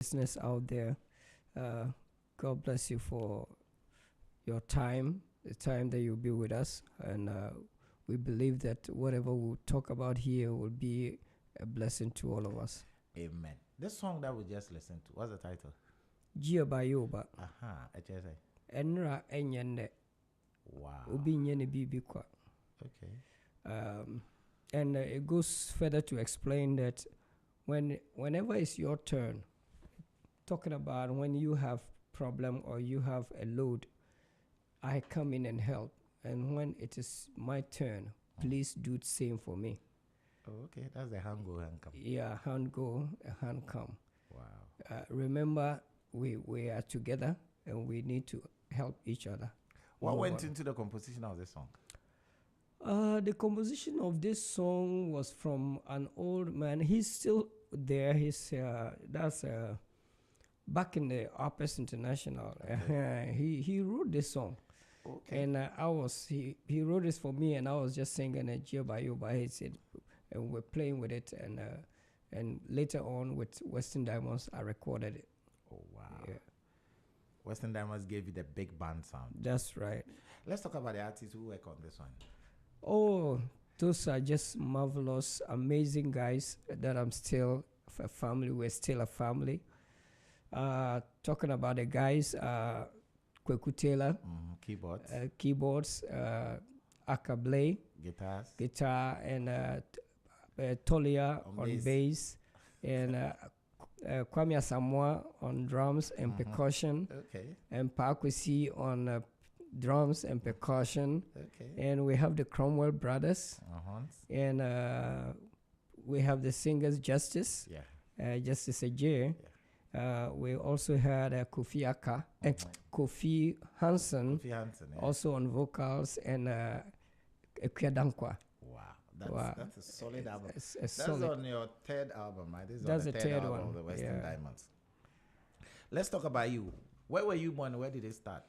listeners out there. Uh, God bless you for your time, the time that you'll be with us. And we believe that whatever we'll talk about here will be a blessing to all of us. Amen. This song that we just listened to, what's the title? Gia Bayoba. Aha, HSA. Enra Enyende. Wow. Ubi Nyene Bibi Kwa. Okay. And it goes further to explain that whenever it's your turn, talking about when you have problem or you have a load, I come in and help. And when it is my turn, please do the same for me. Oh, okay. That's the hand go, hand come. Yeah, hand go, hand come. Wow. Remember, we are together and we need to help each other. What went into the composition of this song? The composition of this song was from an old man. He's still there. He's back in the Arpes International. Okay. He wrote this song. Okay. And he wrote this for me, and I was just singing a Gia Bayoba. He said, and we're playing with it, and later on with Western Diamonds, I recorded it. Oh wow! Yeah. Western Diamonds gave you the big band sound. That's right. Let's talk about the artists who work on this one. Oh, those are just marvelous, amazing guys that I'm still a family. We're still a family. Talking about the guys, Kweku Taylor, keyboards, Akablay, guitar, and Tolia on bass, and Kwame Asamoah on drums and percussion, and Pakwesi on drums and percussion, and we have the Cromwell brothers, and we have the singers Justice, Justice Ajay. We also had Kofi Hansen, also on vocals, and Ekwedankwa. Wow, that's a solid album. That's on your third album, right? This is that's on the third album one. Of the Western Diamonds. Let's talk about you. Where were you born? Where did it start?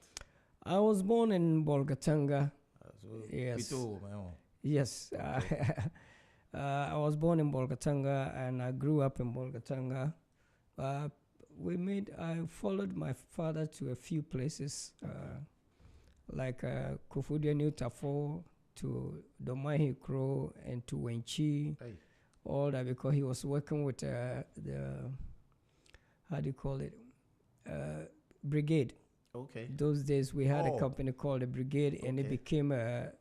I was born in Bolgatanga. Yes. Yes. Okay. I was born in Bolgatanga, and I grew up in Bolgatanga. I followed my father to a few places, like Kofodia New Tafo, to Domahi Kro, and to Wenchi. All that because he was working with the, how do you call it, Brigade. Okay. Those days we had a company called the Brigade, and it became a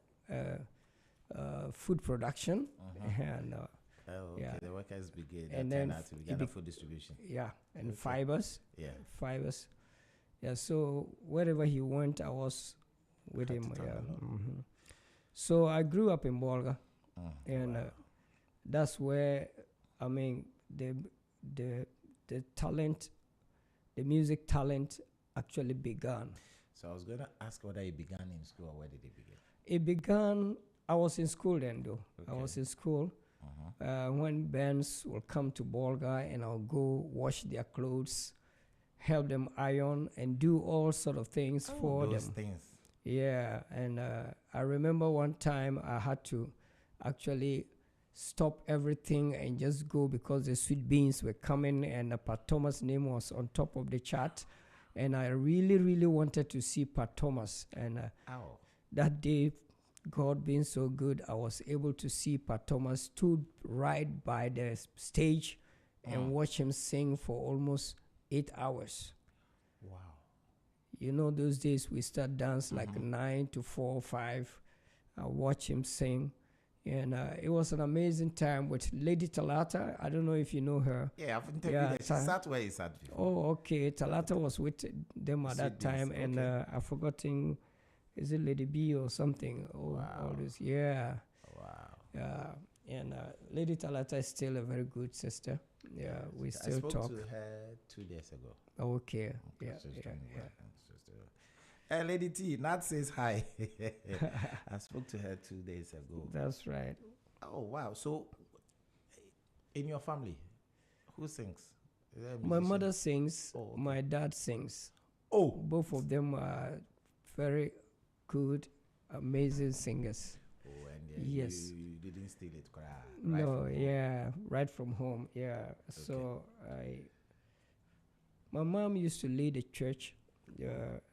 food production. And the Workers Brigade. And then then to begin food distribution. Yeah, and fibers. Yeah, fibers. Yeah, so wherever he went, I was with him. Yeah. So I grew up in Bolga, and that's where the talent, the music talent, actually began. So I was going to ask whether it began in school or where did it begin? It began. I was in school then, though. Okay. I was in school. When bands will come to Bolga, and I'll go wash their clothes, help them iron, and do all sort of things for them. Things. Yeah, and I remember one time I had to actually stop everything and just go because the sweet beans were coming, and Pat Thomas' name was on top of the chart, and I really, really wanted to see Pat Thomas. And that day, God being so good, I was able to see Pat Thomas stood right by the stage and watch him sing for almost 8 hours. Wow. You know, those days we start dance like 9 to 4 or 5. I watch him sing. And it was an amazing time with Lady Talata. I don't know if you know her. Yeah, I've interviewed her. She sat where he sat before. Oh, okay. Talata was with them at that time. Okay. And I've forgotten, is it Lady B or something? Oh, wow. All this. Yeah. Wow. And Lady Talata is still a very good sister. Yeah, we still talk. I spoke to her 2 days ago. Okay. Yeah. Lady T, Nat says hi. I spoke to her 2 days ago. That's right. Oh, wow. So, in your family, who sings? My mother sings. Oh, okay. My dad sings. Oh. Both of them are very good, amazing singers. Oh, and yes. You didn't steal it, right? No, right from home, yeah. Okay. So my mom used to lead a church,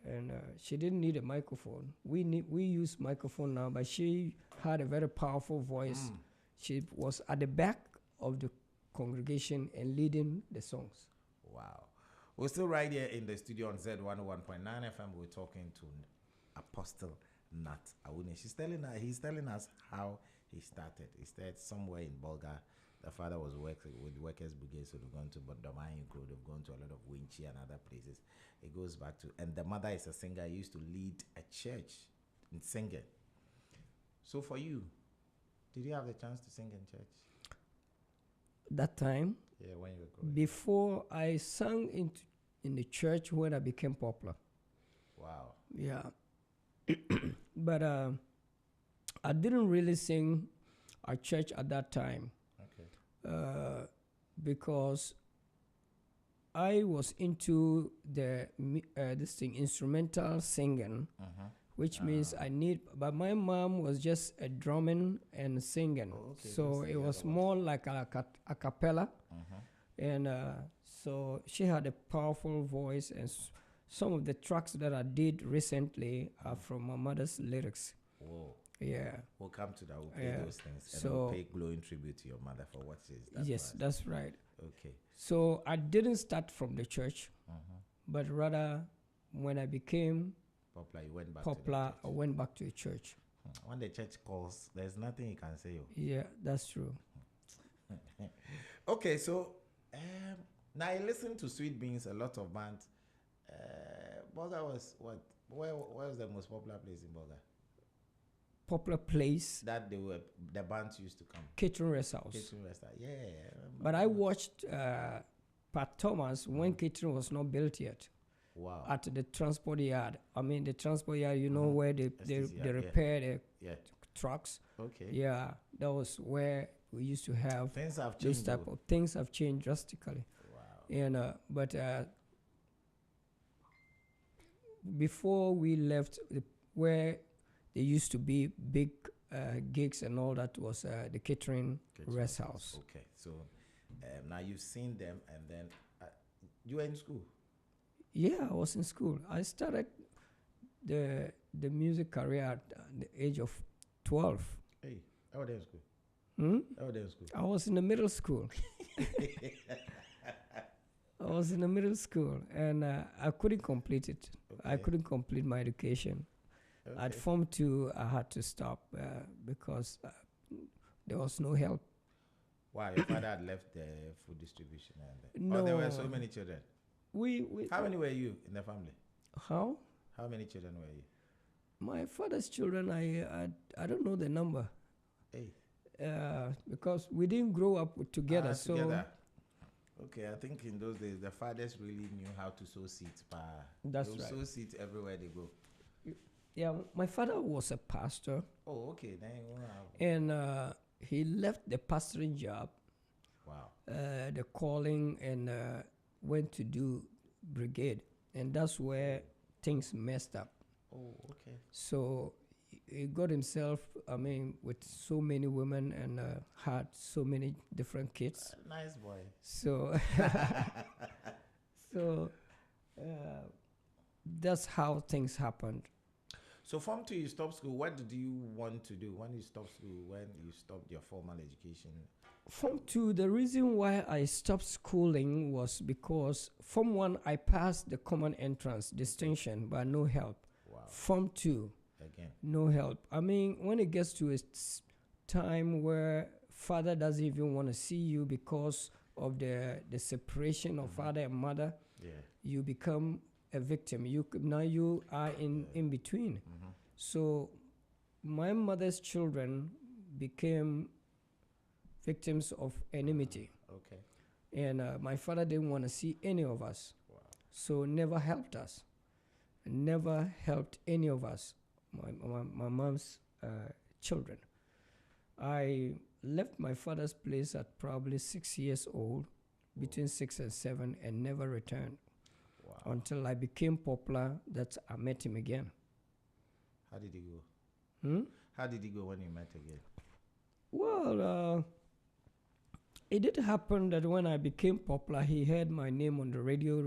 and she didn't need a microphone. We use microphone now, but she had a very powerful voice. She was at the back of the congregation and leading the songs. Wow. We're still right here in the studio on Z101.9 FM. We're talking to Apostle Nat Awuni. He's telling us how he started. He started somewhere in Bulga. The father was working with Workers Brigade, so they've gone to Domain Crew, they've gone to a lot of Winchi and other places. It goes back to, and the mother is a singer. He used to lead a church in singing. So for you, did you have the chance to sing in church? That time? Yeah, when you were growing. Before I sang in the church when I became popular. Wow. Yeah. But I didn't really sing at church at that time. Okay. Because I was into the instrumental singing, which means but my mom was just a drumming and singing. Oh, okay. So it was more like a cappella. And so she had a powerful voice, and some of the tracks that I did recently are from my mother's lyrics. Whoa. Yeah. We'll come to that. We'll play those things. And we'll pay glowing tribute to your mother for what she's done. Yes, that's right. Okay. So I didn't start from the church, but rather when I became popular, you went back popular, I went back to the church. When the church calls, there's nothing you can say. Yeah, that's true. Okay, so now I listen to Sweet Beans, a lot of bands. Bulga was what? Where was the most popular place in Bulga? Popular place that the bands used to come. Catering Rest House. Catering Rest House, yeah. But I watched Pat Thomas when catering was not built yet. Wow. At the transport yard. I mean, the transport yard, you know, where they repair the trucks. Okay. Yeah, that was where we used to have things have changed. Those type of things have changed drastically. Wow. And but before we left, where there used to be big gigs and all that was the Catering Rest House. Okay, so now you've seen them, and then you were in school. Yeah, I was in school. I started the music career at the age of 12. Hey, how were you in school? How were you in school? I was in the middle school. I was in the middle school, and I couldn't complete it. Okay. I couldn't complete my education. Okay. At Form 2, I had to stop because there was no help. Why? Your father had left the food distribution? No. Oh, there were so many children. How many were you in the family? How? How many children were you? My father's children, I don't know the number. Hey. Because we didn't grow up together. Okay, I think in those days the fathers really knew how to sow seeds. That's right. Sow seeds everywhere they go. Yeah, my father was a pastor. Oh, okay. And he left the pastoring job. Wow. The calling, and went to do brigade, and that's where things messed up. Oh, okay. So he got himself, with so many women, and had so many different kids. Nice boy. So, that's how things happened. So from 2, you stopped school. What did you want to do when you stopped school, when you stopped your formal education? Form 2, the reason why I stopped schooling was because Form 1, I passed the common entrance distinction, but no help. Wow. Form 2, again, no help. When it gets to a time where father doesn't even want to see you because of the separation of father and mother, you become a victim. Now you are in between. So my mother's children became victims of enmity. Okay. And my father didn't want to see any of us. Wow. So never helped us. Never helped any of us, my mom's children. I left my father's place at probably 6 years old, between 6 and 7, and never returned. Wow. Until I became popular, that I met him again. How did he go? How did he go when you met again? Well, It did happen that when I became popular, he heard my name on the radio,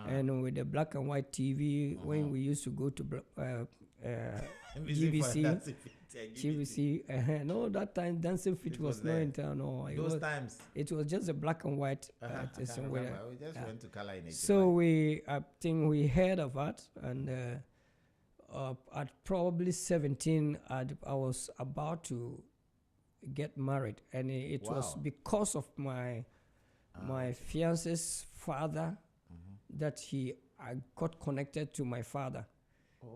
and with the black and white TV when we used to go to GBC. GBC. No, that time Dancing Fit It was was not there. in town. No, Those times. it was just a black and white. I can't remember. We just went to color in 85. So I think we heard of that, and at probably 17, I was about to get married, and it was because of my fiance's father that I got connected to my father.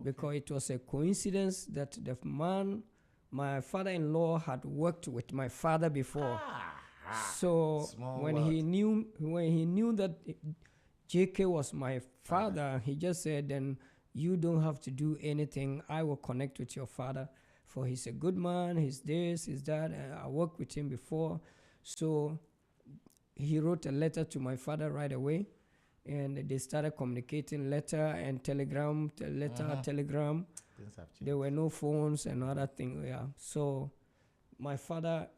Because it was a coincidence that the man, my father-in-law, had worked with my father before. So when he knew that JK was my father, he just said, then you don't have to do anything. I will connect with your father, for he's a good man, he's this, he's that. I worked with him before. So he wrote a letter to my father right away, and they started communicating letter and telegram, telegram. There were no phones and other things. Yeah. So my father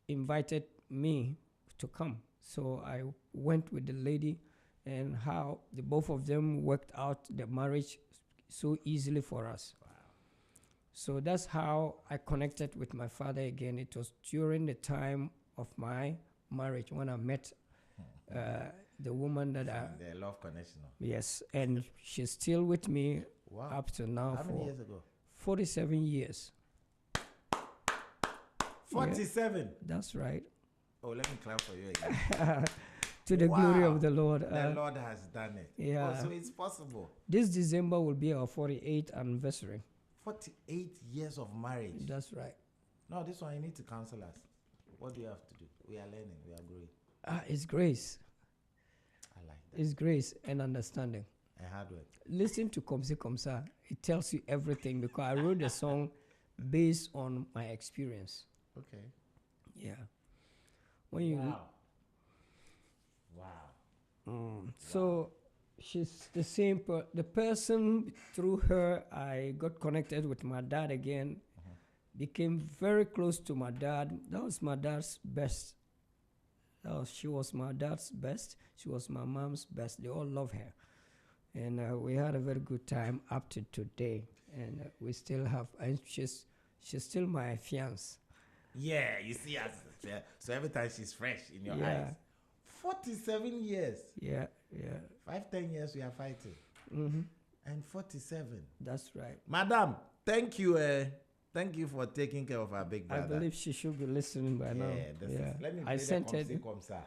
invited me to come. So I went with the lady, and how the both of them worked out the marriage so easily for us. Wow. So that's how I connected with my father again. It was during the time of my marriage when I met the woman that the love connection. Yes, and she's still with me up to now. How many years ago? 47 years. 47? Yeah, that's right. Oh, let me clap for you again. To the glory of the Lord. The Lord has done it. Yeah. Oh, so it's possible. This December will be our 48th anniversary. 48 years of marriage. That's right. No, this one you need to counsel us. What do you have to do? We are learning. We are growing. It's grace. I like that. It's grace and understanding. And hard work. Listen to Comme C'est Comme Ça. It tells you everything, because I wrote the song based on my experience. Okay. Yeah. When you Wow. So she's the same the person through her I got connected with my dad again. Became very close to my dad. That was my dad's best. She was my dad's best. She was my mom's best. They all love her, and we had a very good time up to today. And we still have. And she's still my fiance. Yeah, you see us. So every time she's fresh in your eyes. 47 years. Yeah. 5-10 years we are fighting. And 47. That's right. Madam, thank you. Thank you for taking care of our big brother. I believe she should be listening by now. Let me I sent it. Comme ça.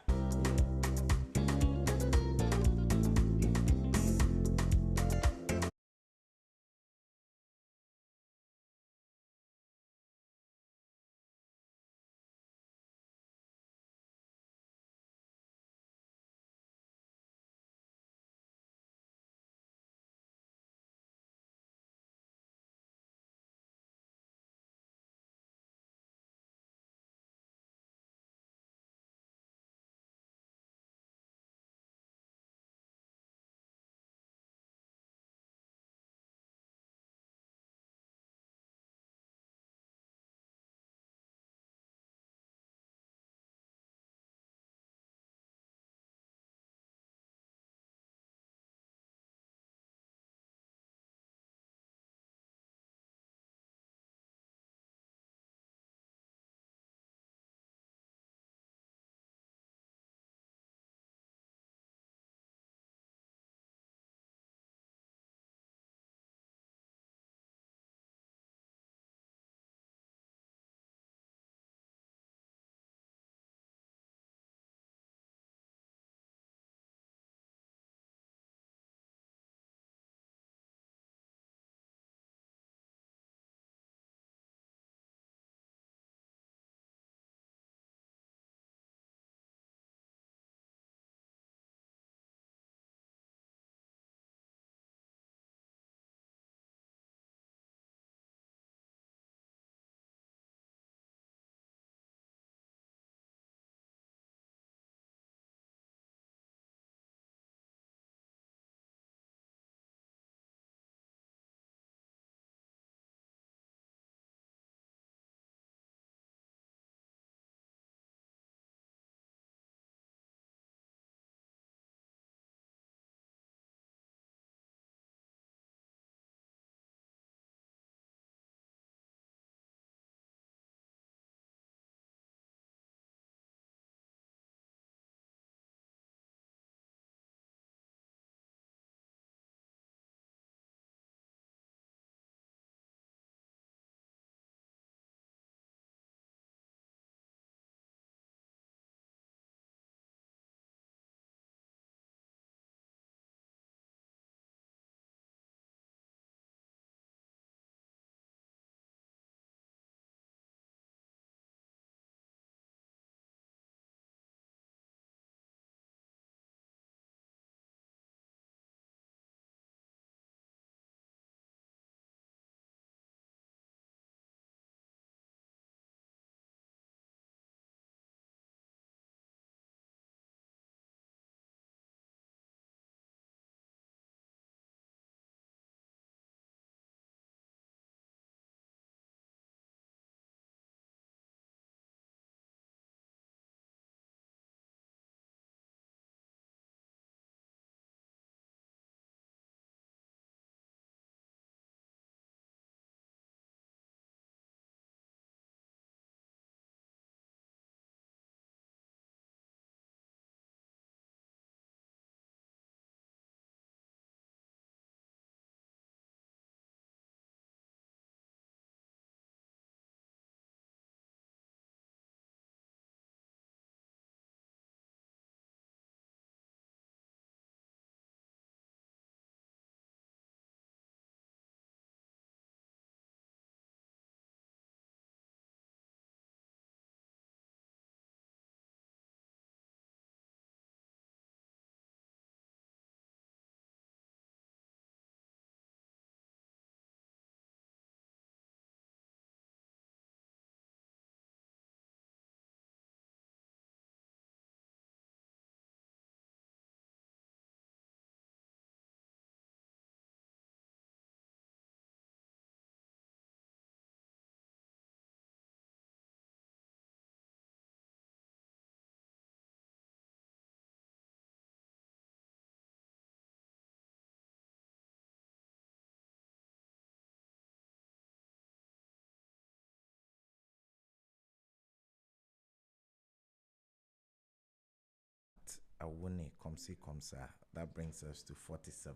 Awune, Komsi Komsa. That brings us to 47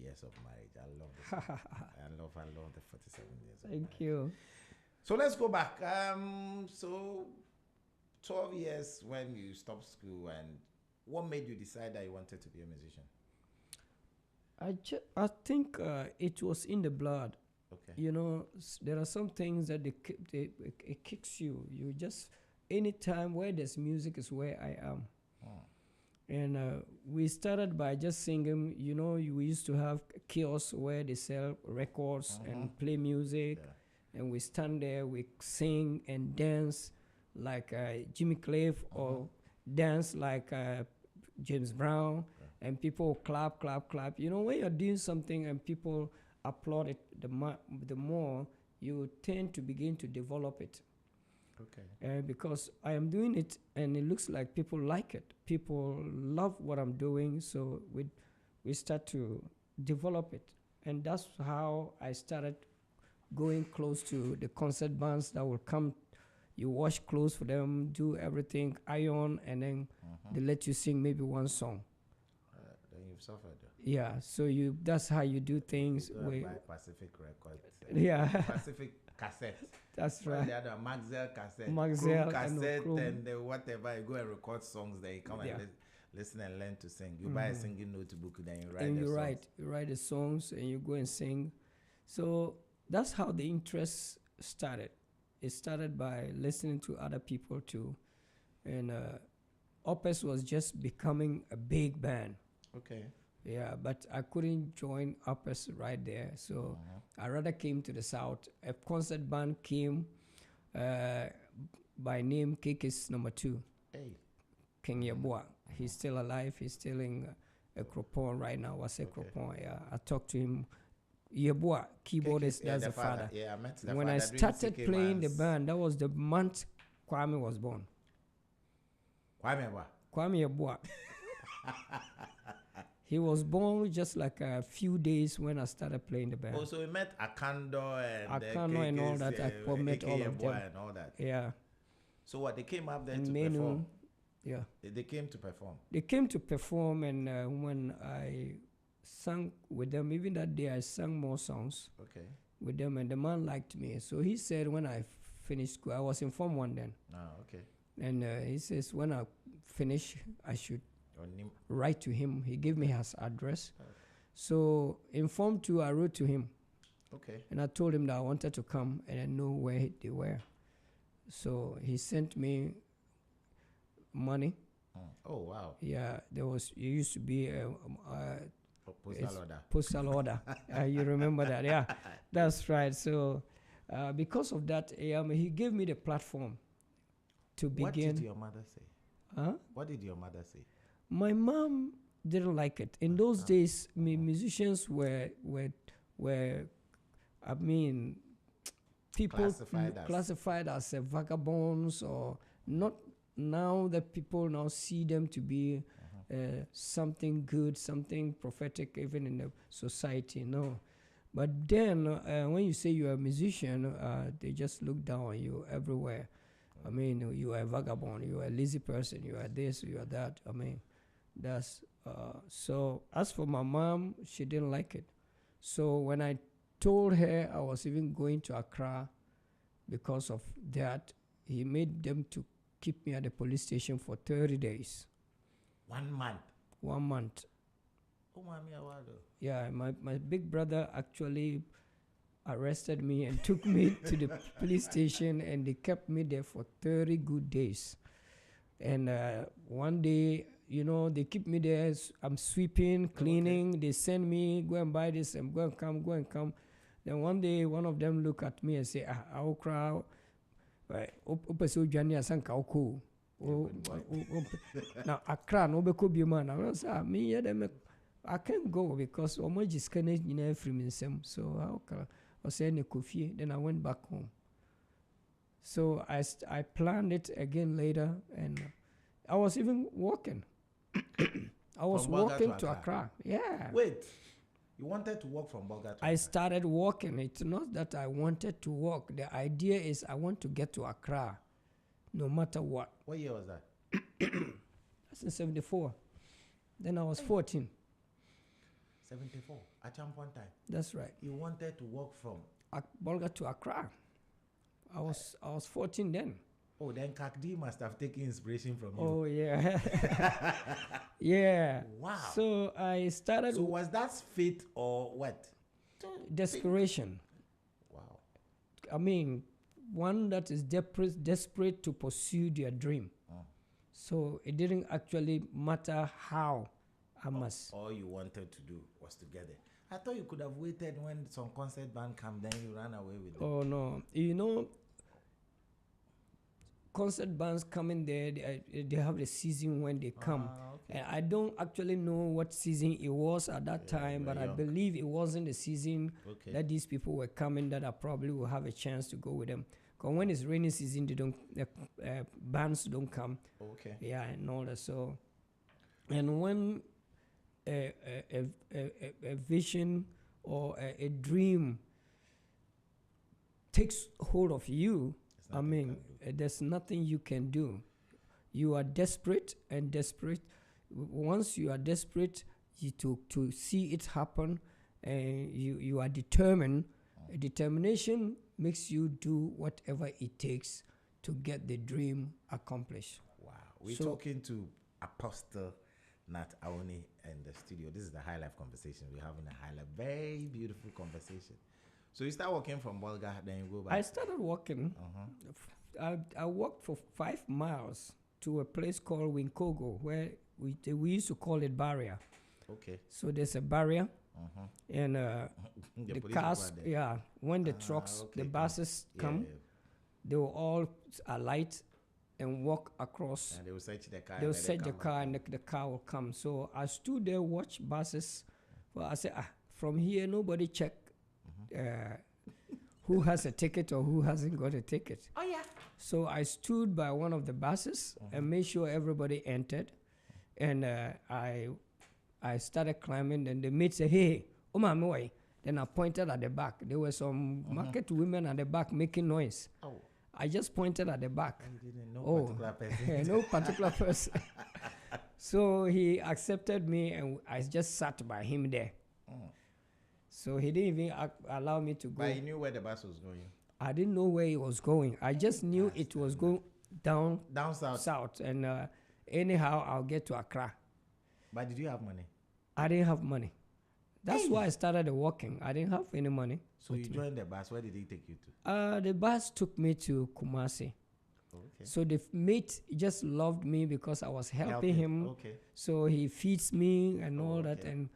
years of marriage. I love this. I love the 47 years of marriage. Thank you. So let's go back. So 12 years when you stopped school, and what made you decide that you wanted to be a musician? I think it was in the blood. Okay. You know, there are some things that it kicks you. You just, anytime where there's music is where I am. Oh. And we started by just singing. You know, we used to have kiosks where they sell records and play music. Yeah. And we stand there, we sing and dance like Jimmy Cliff or dance like James Brown. And people clap, clap, clap. You know, when you're doing something and people applaud it, the more you tend to begin to develop it. Okay. Because I am doing it and it looks like people like it. People love what I'm doing, so we start to develop it. And that's how I started going close to the concert bands that will come. You wash clothes for them, do everything, iron, and then they let you sing maybe one song. Then you've suffered. Yeah, so that's how you do things. By Pacific Records. Yeah. Pacific Cassette. That's right. They had a Maxell cassette. Maxell cassette Chrome. and whatever. You go and record songs there. You come and listen and learn to sing. You buy a singing notebook, then you write and the you songs. You write the songs and you go and sing. So that's how the interest started. It started by listening to other people too. And Opus was just becoming a big band. Okay. Yeah, but I couldn't join Opus right there. So I rather came to the south. A concert band came by name KK's number 2. Hey. King Yeboah. He's still alive. He's still in Ekropon right now. What's Ekropon? Yeah, I talked to him. Yeboah, keyboardist, that's the father. Yeah, I met the when father. I started playing the band, that was the month Kwame was born. Kwame Yeboah. He was born just like a few days when I started playing the band. Oh, so we met Akando and all that. I met all of them. And all that. Yeah. So what, they came up there to Menu, perform? Yeah. They came to perform? They came to perform, and when I sang with them, even that day I sang more songs with them, and the man liked me. So he said when I finished school, I was in Form 1 then. Oh, okay. And he says when I finish, I should write to him. He gave me his address. So in Form 2, I wrote to him. Okay. And I told him that I wanted to come and I know where they were. So he sent me money. Oh, wow. Yeah, it used to be a postal order. Postal order. You remember that? Yeah, that's right. So because of that, he gave me the platform to begin. What did your mother say? Huh? What did your mother say? My mom didn't like it. In those days, musicians were I mean, people classified as vagabonds, or not. Now that people now see them to be something good, something prophetic, even in the society. No, but then when you say you're a musician, they just look down on you everywhere. I mean, you are a vagabond, you are a lazy person, you are this, you are that. I mean, that's so. As for my mom, she didn't like it. So when I told her I was even going to Accra because of that, he made them to keep me at the police station for 30 days. 1 month? 1 month. Oh, mommy, yeah, my big brother actually arrested me and took me to the police station, and they kept me there for 30 good days. And one day, you know, they keep me there. I'm sweeping, cleaning. Okay. They send me, go and buy this, and go and come. Then one day, one of them look at me and say, I'll cry. Now Accra no be ko bi man. I say me I can't go because omo jiskane nyina free me nsem. So I say ne kofie. Then I went back home. So I planned it again later, and I was even walking. I was walking to Accra. Yeah. Wait. You wanted to walk from Boga to Accra? I started walking. It's not that I wanted to walk. The idea is I want to get to Accra no matter what. What year was that? That's was in 74. Then I was 14. 74. At some point in time. That's right. You wanted to walk from Bolga to Accra. I was 14 then. Oh, then Kakdi must have taken inspiration from you. Oh yeah. Yeah. Wow. So I started. So was that fate or what? Desperation. Wow. I mean, one that is desperate to pursue their dream. So it didn't actually matter how I must. All you wanted to do was to get there. I thought you could have waited when some concert band come, then you ran away with them. Oh no, concert bands coming there, they have the season when they come. Okay. And I don't actually know what season it was at that time, but young. I believe it wasn't the season Okay. that these people were coming that I probably will have a chance to go with them. Because when it's rainy season, they don't bands don't come. Okay. Yeah, and all that. So, and when a vision or a dream takes hold of you, I mean, there's nothing you can do. You are desperate and desperate. Once you are desperate to see it happen, and you are determined. Determination makes you do whatever it takes to get the dream accomplished. Wow. We're talking to Apostle Nat Awuni in the studio. This is the Highlife Conversation. We're having a highlight, very beautiful conversation. So you start walking from Bolga, then you go back. I started walking. I walked for 5 miles to a place called Winkogo, where we used to call it barrier. Okay. So there's a barrier, and the cars, when the trucks, the buses come, they will all alight and walk across. And they will search the car. They will search the car, and the car will come. So I stood there, watch buses. Well, I said, from here, nobody check who has a ticket or who hasn't got a ticket. Oh, yeah. So I stood by one of the buses and made sure everybody entered. And I started climbing, and the mate said, "Hey, Omamoi." Then I pointed at the back. There were some market women at the back making noise. Oh. I just pointed at the back. You didn't know particular person. No particular person. So he accepted me, and I just sat by him there. So he didn't even allow me to go. But he knew where the bus was going. I didn't know where it was going. I just knew it was going down south. And anyhow, I'll get to Accra. But did you have money? I didn't have money. That's why I started walking. I didn't have any money. So you joined the bus. Where did he take you to? The bus took me to Kumasi. Okay. So the mate just loved me because I was helping him. Okay. So he feeds me and all that. And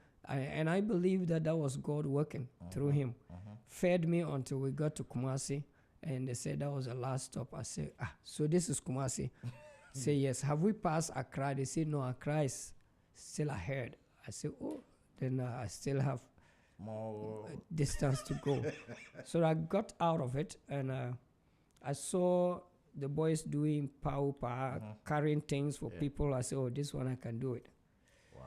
I believe that was God working through him. Fed me until we got to Kumasi. And they said that was the last stop. I said, so this is Kumasi. Say, yes. Have we passed Accra? They said, no, Accra is still ahead. I said, oh, then I still have more distance to go. So I got out of it, and I saw the boys doing power, carrying things for people. I said, oh, this one I can do it. Wow.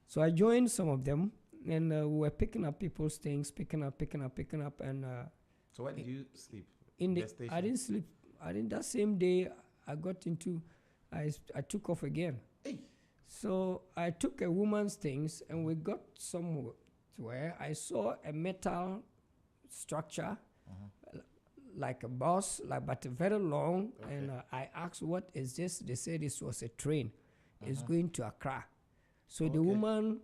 So I joined some of them, and we were picking up people's things, picking up, and so where did you sleep? In the station? I didn't sleep. That same day I got into, I took off again. So I took a woman's things, and we got somewhere. I saw a metal structure, like a bus, but very long. And I asked, what is this? They said this was a train. It's going to Accra. So the woman,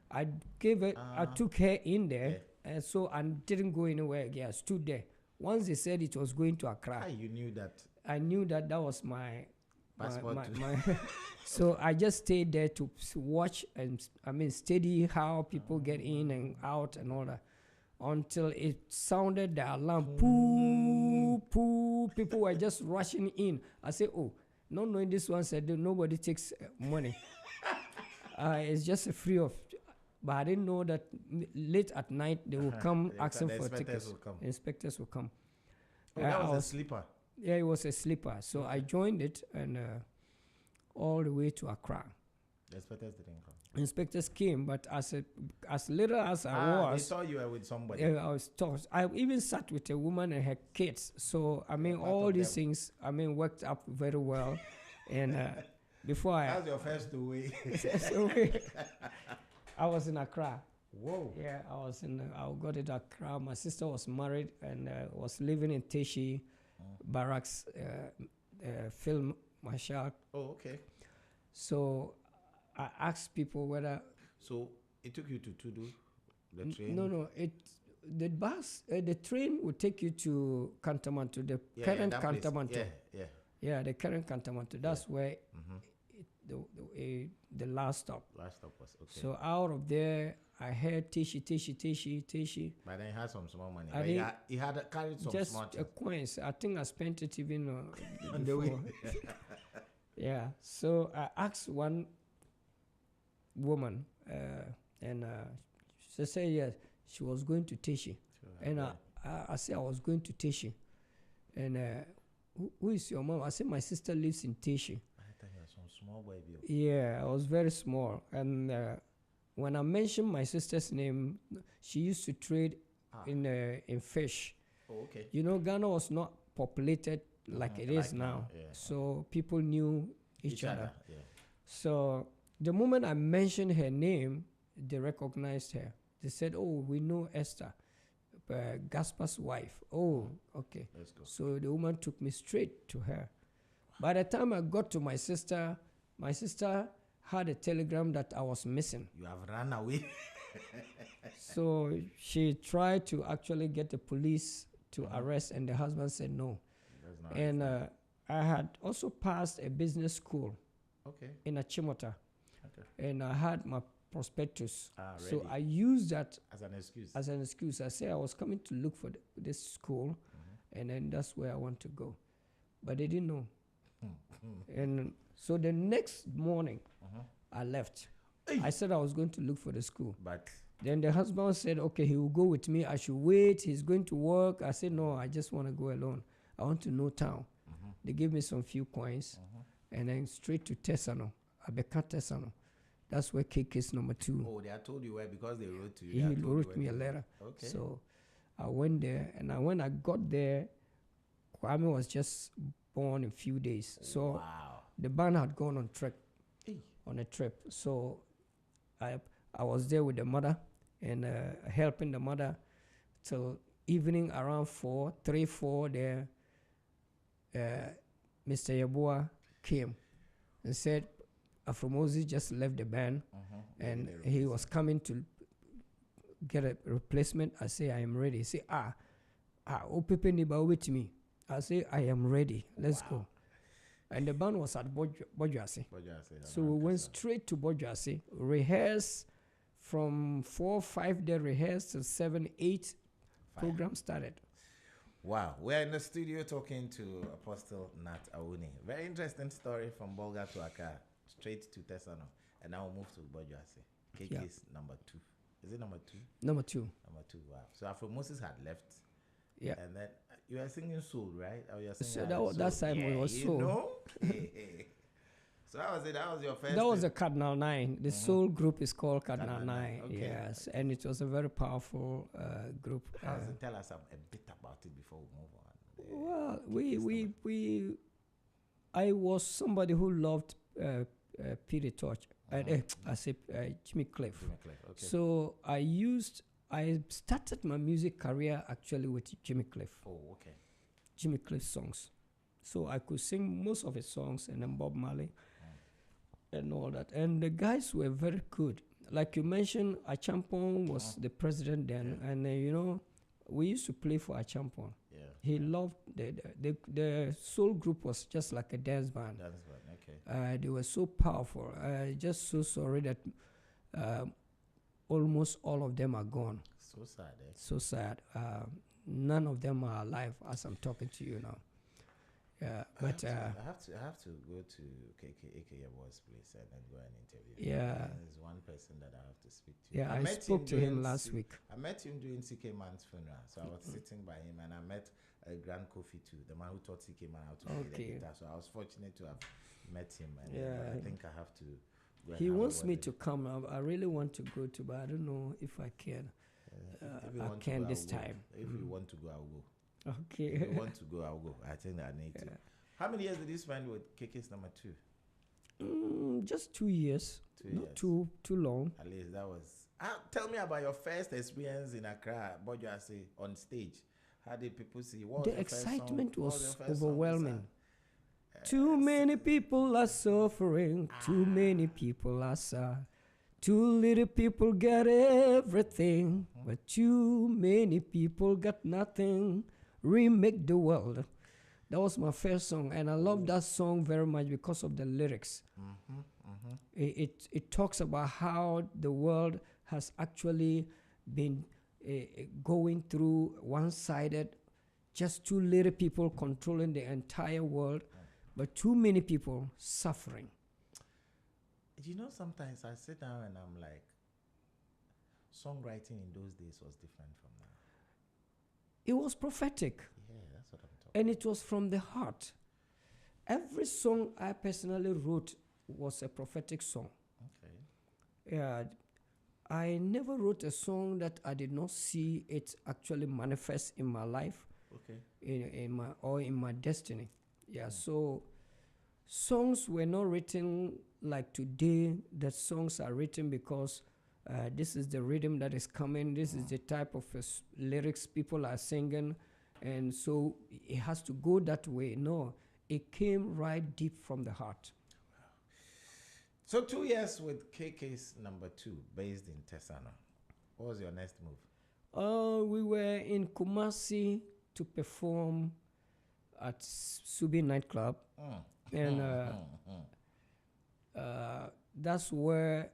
I took her in there, and so I didn't go anywhere again. I stood there. Once they said it was going to Accra, you knew that. I knew that was my passport. So I just stayed there to watch and study how people get in and out and all that, until it sounded the alarm. Poo, poo. People were just rushing in. I said, oh, not knowing this one said nobody takes money. It's just a free of. But I didn't know that late at night they will come asking for tickets. Inspectors will come. Oh, that was a sleeper. Yeah, it was a sleeper. So I joined it, and all the way to Accra. The inspectors didn't come. Inspectors came, but as little as I was, they thought you were with somebody. I was taught. I even sat with a woman and her kids. So all these things, worked up very well, and before I. That's your first away. So I was in Accra. Whoa. Yeah, I got it Accra. My sister was married and was living in Teshi Barracks, Film Marshal. Oh, okay. So I asked people whether. So it took you to Tudu, the train? No. The train would take you to Kantamanto, the current Kantamanto. Yeah, the current Kantamanto. That's where the last stop. Last stop was okay. So out of there, I heard Teshi. But then he had some small money. He had carried some just small coins. I think I spent it even on the way. Yeah. So I asked one woman, and she said yes, she was going to Teshi, and I said I was going to Teshi, and who is your mom? I said my sister lives in Teshi. I thought you were some small baby. Yeah, I was very small, and when I mentioned my sister's name, she used to trade in fish. Oh, okay. You know, Ghana was not populated like it is now, so people knew each other. Yeah. So the moment I mentioned her name, they recognized her. They said, "Oh, we know Esther, Gaspar's wife." Oh, okay. Let's go. So the woman took me straight to her. By the time I got to my sister had a telegram that I was missing. You have run away. So she tried to actually get the police to arrest, and the husband said no. That's nice. And I had also passed a business school in Achimota. Okay. And I had my prospectus. So ready. I used that as an excuse. I said I was coming to look for this school, and then that's where I want to go. But they didn't know. And so the next morning, I left. I said I was going to look for the school. But then the husband said, okay, he will go with me. I should wait. He's going to work. I said, no, I just want to go alone. I want to know town. They gave me some few coins, and then straight to Tesano, Abeka Tesano. That's where cake is number 2. Oh, they had told you where because they wrote to you. He wrote me a letter. Okay. So I went there, and when I got there, Kwame was just born in a few days. So the band had gone on a trip. So I was there with the mother and helping the mother till evening around 4 there. Mr. Yabua came and said Afromosi just left the band and he was coming to get a replacement. I say I am ready. He say Opepe Niba with me. I say I am ready. Let's go. And the band was at Bojuase. So we went straight to Bojuase, rehearsed from 4, 5 day rehearsed till 7, 8 program started. Wow, we're in the studio talking to Apostle Nat Awuni. Very interesting story from Bolga to Accra, straight to Tesano, and now we'll move to Bojuase. KK is number 2. Is it number 2? Number 2. Number 2. Wow. So Afro Moses had left. Yeah. And then you were singing soul, right? Or you were singing that time it was soul. You know? So that was it. That was your first. That was the Cardinal 9. The soul group is called Cardinal 9. Okay. Yes, and it was a very powerful group. Tell us a bit about it before we move on. Well, I was somebody who loved Peter Torch. I say Jimmy Cliff. Okay. So I started my music career actually with Jimmy Cliff. Oh, okay. Jimmy Cliff songs. So I could sing most of his songs, and then Bob Marley and all that. And the guys were very good. Like you mentioned, Achampong was the president then, and we used to play for Achampong. Yeah. He loved the soul group was just like a dance band. Okay. They were so powerful. Just so sorry that almost all of them are gone. So sad. So sad. None of them are alive as I'm talking to you now. Yeah, but I have to go to KK Yabo's place and then go and interview him. Yeah, there's one person that I have to speak to. Yeah, I spoke to him last week. I met him during CK Man's funeral, so I was sitting by him, and I met Grand Kofi too, the man who taught CK Man how to play the guitar. So I was fortunate to have met him, and I think I have to go. He wants me to come. I really want to go to, but I don't know if I can. I can this time. If you want to go, I'll go. Okay. If you want to go, I'll go. I think I need to. How many years did you spend with KK's number 2? Just 2 years. 2 Not years. too long. At least that was. Tell me about your first experience in Accra, Bojuase, on stage. How did people see? What was The your first excitement song? What was your first song you overwhelming. sang? Too many people are suffering. Too many people are sad. Too little people get everything, but too many people got nothing. Remake the world. That was my first song, and I love that song very much because of the lyrics. It talks about how the world has actually been going through one-sided, just too little people controlling the entire world, but too many people suffering. You know, sometimes I sit down and I'm like, songwriting in those days was different from now. It was prophetic. Yeah, that's what I'm talking And it was from the heart. Every song I personally wrote was a prophetic song. Okay. Yeah, I never wrote a song that I did not see it actually manifest in my life, Okay. in my destiny. Yeah, so songs were not written like today. The songs are written because this is the rhythm that is coming. This is the type of lyrics people are singing, and so it has to go that way. No, it came right deep from the heart. So 2 years with KK's number 2, based in Tesano. What was your next move? We were in Kumasi to perform at Subi nightclub, and that's where,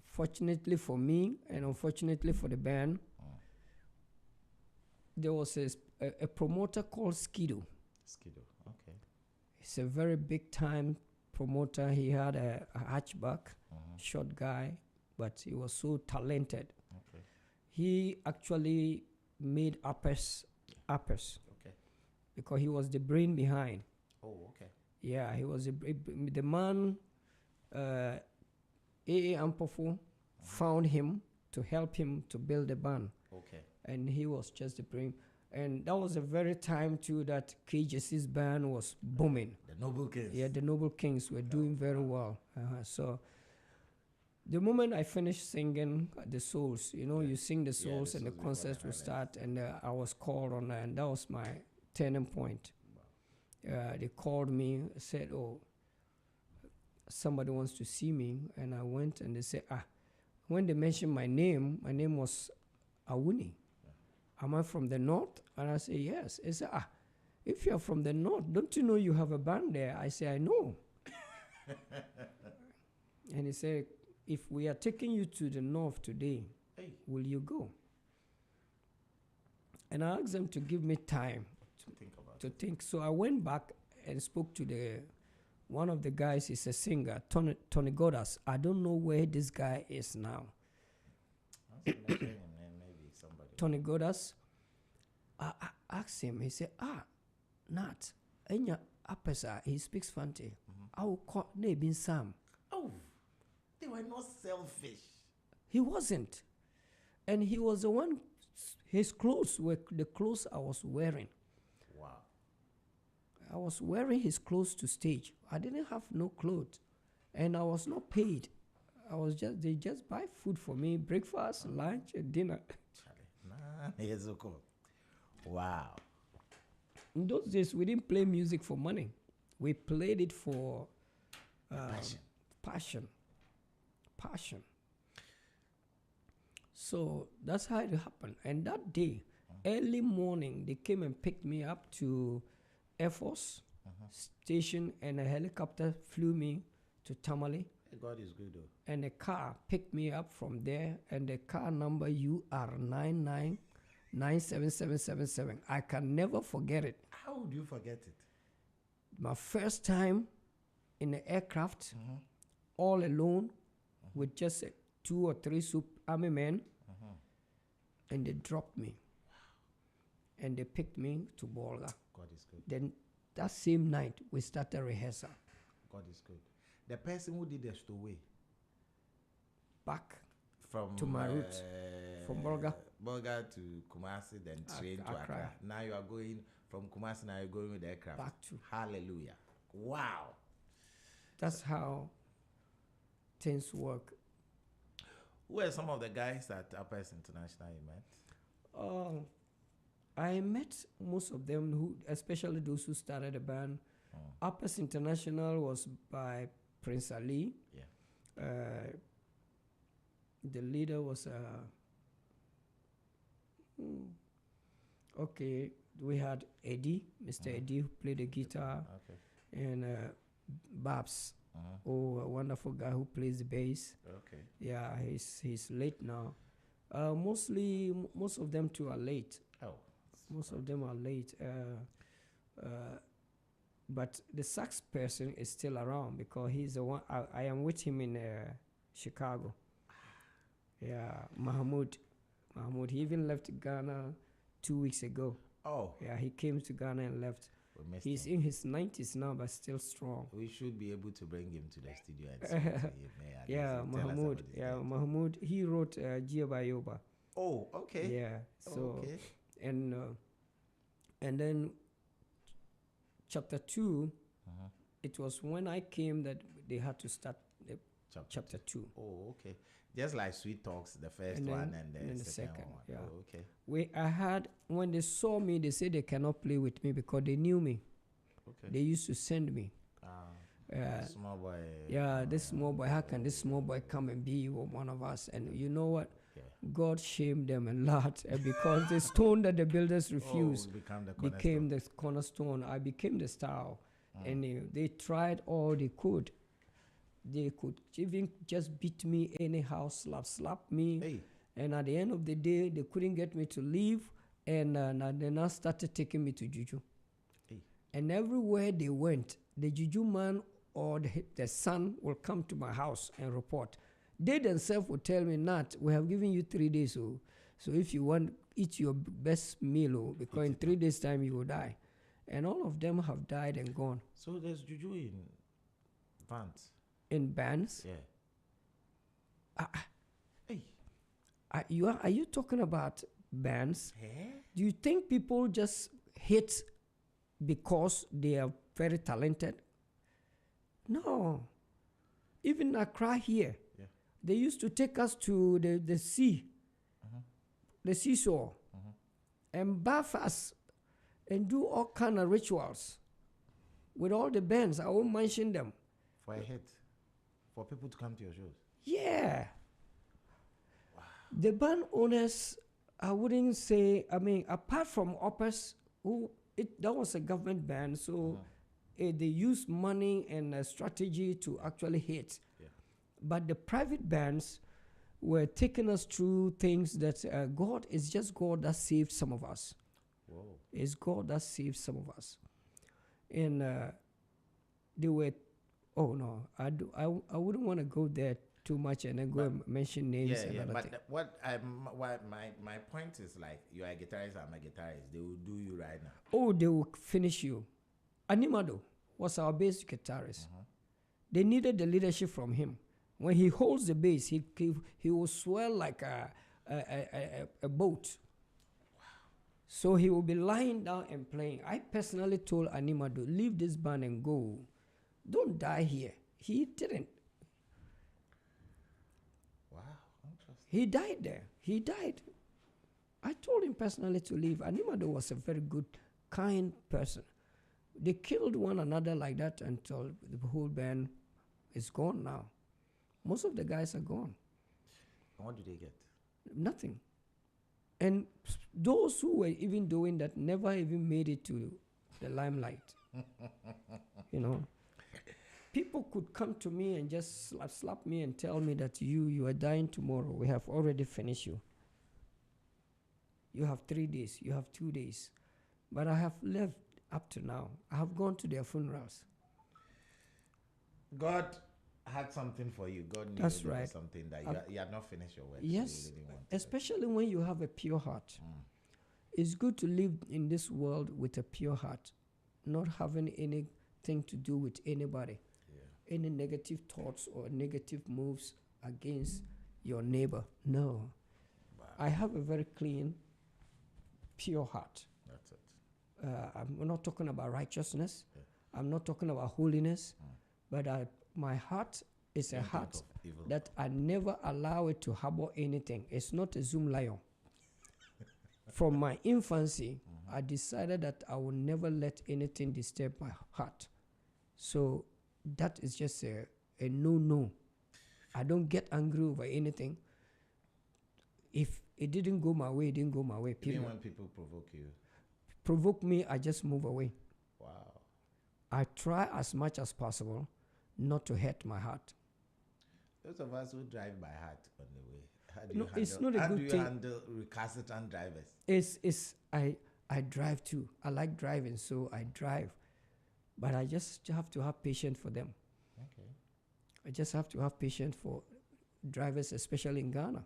fortunately for me and unfortunately for the band, there was a promoter called Skido. Skido, okay. He's a very big time promoter. He had a hatchback, short guy, but he was so talented. Okay. He actually made uppers, Okay. because he was the brain behind. Oh, okay. Yeah, he was the man. A Ampofo found him to help him to build the band. Okay. And he was just the brain. And that was a very time too that KJC's band was booming. The Noble Kings. Yeah, the Noble Kings were doing very well. So the moment I finished singing the Souls, you sing the Souls and the concerts will start, and I was called on, and that was my turning point. They called me, said, "Oh, somebody wants to see me," and I went, and they said, when they mentioned my name was Awuni. Am I from the north? And I said, yes. They said, if you're from the north, don't you know you have a band there? I said, I know. And he said, if we are taking you to the north today, will you go? And I asked them to give me time to think. So I went back and spoke to one of the guys. He's a singer, Tony Godas. I don't know where this guy is now. Tony Godas. I asked him. He said, Nat, Enya Apesa, he speaks Fante. I will call Nebin Sam. Oh, they were not selfish. He wasn't. And he was the one, his clothes were the clothes I was wearing. Wow. I was wearing his clothes to stage. I didn't have no clothes. And I was not paid. They just buy food for me, breakfast, lunch, and dinner. Wow. In those days, we didn't play music for money. We played it for passion. So that's how it happened. And that day, early morning, they came and picked me up to Air Force Station, and a helicopter flew me to Tamale. God is good, though. And a car picked me up from there, and the car number UR99977777. I can never forget it. How would you forget it? My first time in the aircraft, all alone, with just 2 or 3 army men, and they dropped me. And they picked me to Bolga. God is good. Then that same night, we started rehearsal. God is good. The person who did the stowaway Back from to my roots, from Bolga to Kumasi, then train to Accra. Now you are going from Kumasi. Now you're going with the aircraft. Back to Hallelujah! Wow. That's how things work. Who are some of the guys at Uppers International you met? I met most of them, who, especially those who started the band. Uppers International was by Prince Ali. Yeah. The leader was okay. We had Eddie, Mr. Eddie, who played the guitar, and Babs, a wonderful guy who plays the bass. Okay. Yeah, he's late now. Mostly, most of them too are late. Oh. Most of them are late. But the sax person is still around because he's the one. I am with him in Chicago. Yeah, Mahmoud. He even left Ghana 2 weeks ago. Oh. Yeah, he came to Ghana and left. He's in his 90s now, but still strong. We should be able to bring him to the studio and speak to him. Yeah, Mahmoud. Yeah, Mahmoud. He wrote Jioba Yoba. Oh, okay. Yeah. So, okay. And then chapter 2, it was when I came that they had to start chapter 2. Oh, okay. Just like Sweet Talks, the first one and then the second one. Yeah. Oh, okay. When they saw me, they said they cannot play with me because they knew me. Okay. They used to send me. Small boy. Yeah, this small boy. How can this small boy come and be one of us? And you know what? Yeah. God shamed them a lot because the stone that the builders refused became the cornerstone. I became the star. And they tried all they could. They could even just beat me anyhow, slap me. Hey. And at the end of the day, they couldn't get me to leave. And they now started taking me to Juju. Hey. And everywhere they went, the Juju man or the son will come to my house and report. They themselves would tell me, Nat, we have given you 3 days. So if you want, eat your best meal, because in 3 days' time you will die. And all of them have died and gone. So there's Juju in bands? In bands? Yeah. Hey. Are you talking about bands? Eh? Do you think people just hit because they are very talented? No. Even Accra here, they used to take us to the sea, the seashore, and bath us and do all kind of rituals with all the bands. I won't mention them. For a hit? For people to come to your shows? Yeah. Wow. The band owners, I wouldn't say, apart from Uppers, that was a government band, so they used money and strategy to actually hit. Yeah. But the private bands were taking us through things that it's just God that saved some of us. Whoa. It's God that saved some of us. And they were, oh no, I wouldn't want to go there too much and then go and mention names. Yeah, but my point is, like, you are a guitarist, I'm a guitarist. They will do you right now. Oh, they will finish you. Animado was our bass guitarist. They needed the leadership from him. When he holds the bass, he will swell like a boat. Wow. So he will be lying down and playing. I personally told Animado, leave this band and go. Don't die here. He didn't. Wow, interesting. He died there. He died. I told him personally to leave. Animado was a very good, kind person. They killed one another like that until the whole band is gone now. Most of the guys are gone. And what do they get? Nothing. And those who were even doing that never even made it to the limelight. You know, people could come to me and just slap me and tell me that you are dying tomorrow. We have already finished you. You have 3 days. You have 2 days. But I have lived up to now. I have gone to their funerals. God had something for you. God knew that's right. Something that you had not finished your work. Yes, so you didn't want especially when you have a pure heart. It's good to live in this world with a pure heart, not having anything to do with anybody, any negative thoughts or negative moves against your neighbor. No. Wow. I have a very clean, pure heart. That's it. I'm not talking about righteousness. I'm not talking about holiness. But my heart is a Don't think heart of evil. that I never allow it to harbor anything. It's not a Zoom lion. From my infancy, I decided that I will never let anything disturb my heart. So that is just a no. I don't get angry over anything. If it didn't go my way, it didn't go my way. Period. Even when people provoke you. Provoke me, I just move away. Wow. I try as much as possible not to hurt my heart. Those of us who drive by heart on the way, how do No, you handle, it's not a how good do you thing. handle recalcitrant drivers? I drive too. I like driving, so I drive. But I just have to have patience for them. Okay. I just have to have patience for drivers, especially in Ghana.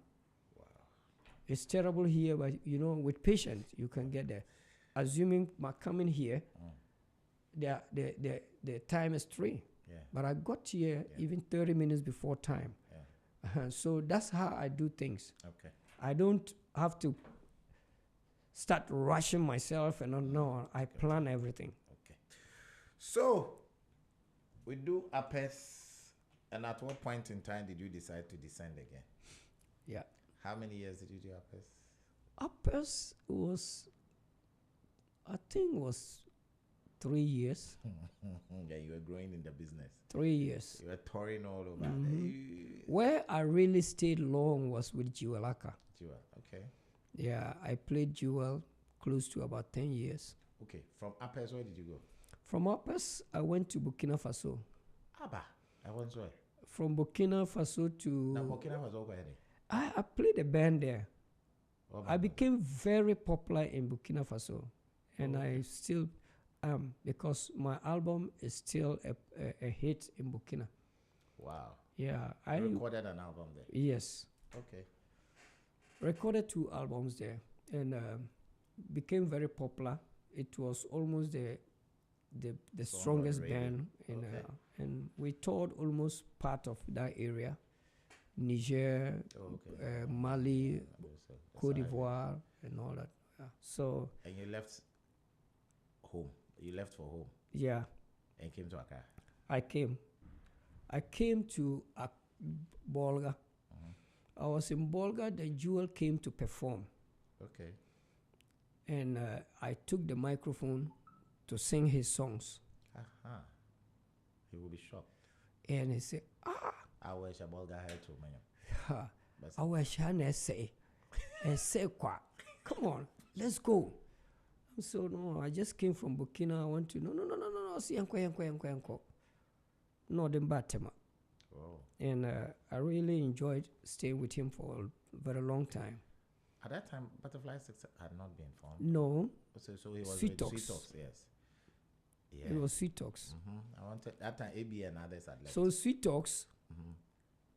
Wow. It's terrible here, but with patience, you can get there. Assuming my coming here, the time is 3. Yeah. But I got here even 30 minutes before time. Yeah. So that's how I do things. Okay. I don't have to start rushing myself and no, I plan everything. Okay. So we do uppers, and at what point in time did you decide to descend again? Yeah. How many years did you do uppers? Uppers was, I think, was 3 years. Yeah, you were growing in the business. 3 years. You were touring all over. Where I really stayed long was with Jewel Aka. Jewel, okay. Yeah, I played Jewel close to about 10 years. Okay, from uppers, where did you go? From Uppers, I went to Burkina Faso. Abba, I once saw. From Burkina Faso to... Now, Burkina Faso, over here. I played a band there. What I band? became very popular in Burkina Faso. And I still am, because my album is still a hit in Burkina. Wow. Yeah. I recorded an album there. Yes. Okay. Recorded 2 albums there and became very popular. It was almost the strongest radio. band in Okay. and we toured almost part of that area. Niger, Mali, Cote d'Ivoire, and all that. Yeah. So. And you left home. You left for home. Yeah. And came to Accra. I came to Bolga. I was in Bolga. The Jewel came to perform. Okay. And I took the microphone to sing his songs. Aha. He will be shocked. And he said, I wish a ball guy had to man. I wish I say, and say, come on, let's go. So no, I just came from Burkina. I want to no. See, yanko. No, the batema. Oh. And I really enjoyed staying with him for a very long time. At that time, Butterfly 6 had not been formed. No. So he was Sweet with Talks. Sweet Talks, yes. Yeah. It was Sweet Talks. I wanted that time AB and others had left. So Sweet Talks.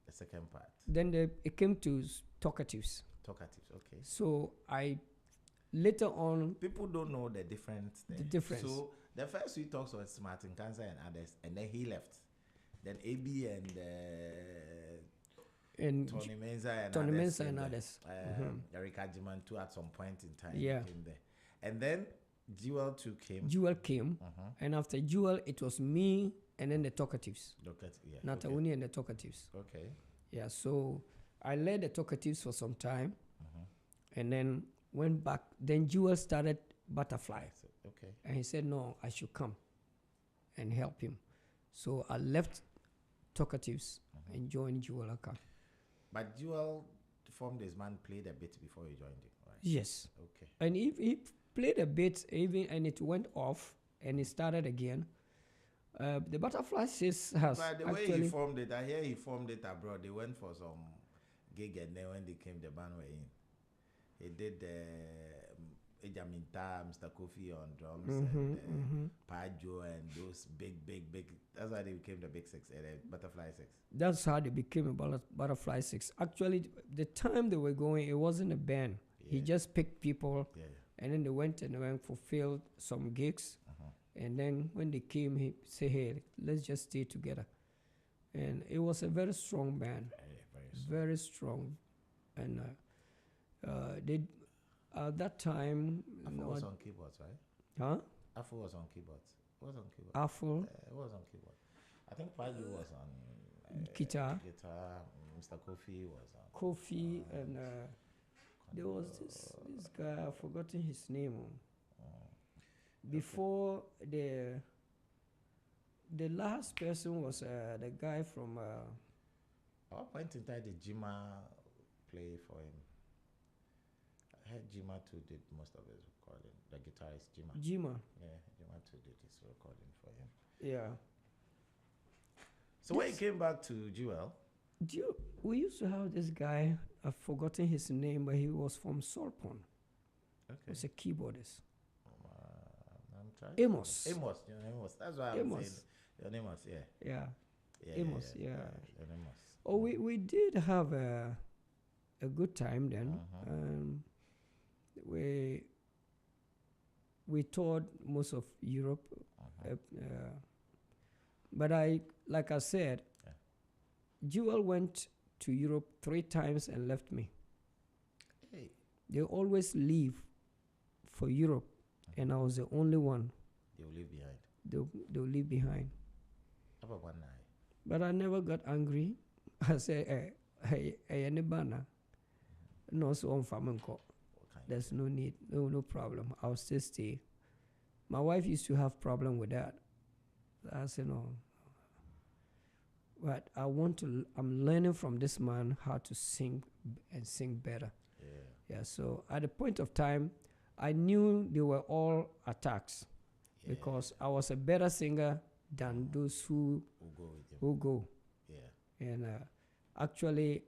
The second part. Then it came to Talkatives. Talkatives, okay. So I later on. People don't know the difference there. The difference. So the first Sweet Talks was Martin Cancer and others, and then he left. Then AB and Tony Mensah and others. Eric Ajiman too at some point in time came there. And then Jewel too came. Jewel came. And after Jewel, it was me and then the Talkatives. Natauni and the Talkatives. Okay. Yeah, so I led the Talkatives for some time. And then went back. Then Jewel started Butterfly. Okay. And he said, no, I should come and help him. So I left Talkatives and joined Jewel Aka. But Jewel formed his band, played a bit before you joined him, right? Yes. Okay. And he played a bit even, and it went off, and it started again. The Butterfly Sis has By the way he formed it, I hear he formed it abroad. They went for some gig, and then when they came, the band were in. He did Ejaminta, Mr. Kofi on drums, and Pajo, and those big. That's why they became the Big Six, the Butterfly Six. That's how they became a Butterfly Six. Actually, the time they were going, it wasn't a band. Yeah. He just picked people, and then they went and fulfilled some gigs. And then when they came, he said, hey, let's just stay together. And it was a very strong band. Very strong. And they at that time... Afro was on keyboards, right? Huh? Afro was on keyboards. What was on keyboards? Afro? What was on keyboard? I think Paju was on guitar. Mr. Kofi was on. Kofi and there was this guy, I've forgotten his name. Before the last person was the guy from. At what point in time did Jima play for him? I heard Jima too did most of his recording. The guitarist Jima. Yeah, Jima too did his recording for him. Yeah. So when he came back to Jewel, we used to have this guy. I've forgotten his name, but he was from Solpon. okay. He was a keyboardist. I'm trying. Amos. Amos. That's why I'm saying your name was Yeah. Amos. Yeah. Your name was. Oh, we did have a good time then. We toured most of Europe, but like I said, Jewel went to Europe 3 times and left me. Hey. They always leave for Europe, and I was the only one. They'll leave behind. They'll leave behind. How about one night? But I never got angry. I said, hey, Nibana. No, so on Famanko. There's no need, no problem. I'll still stay. My wife used to have problem with that. I said, no. But I'm learning from this man how to sing and sing better. Yeah, so at the point of time, I knew they were all attacks because I was a better singer than those who go. Yeah. And actually,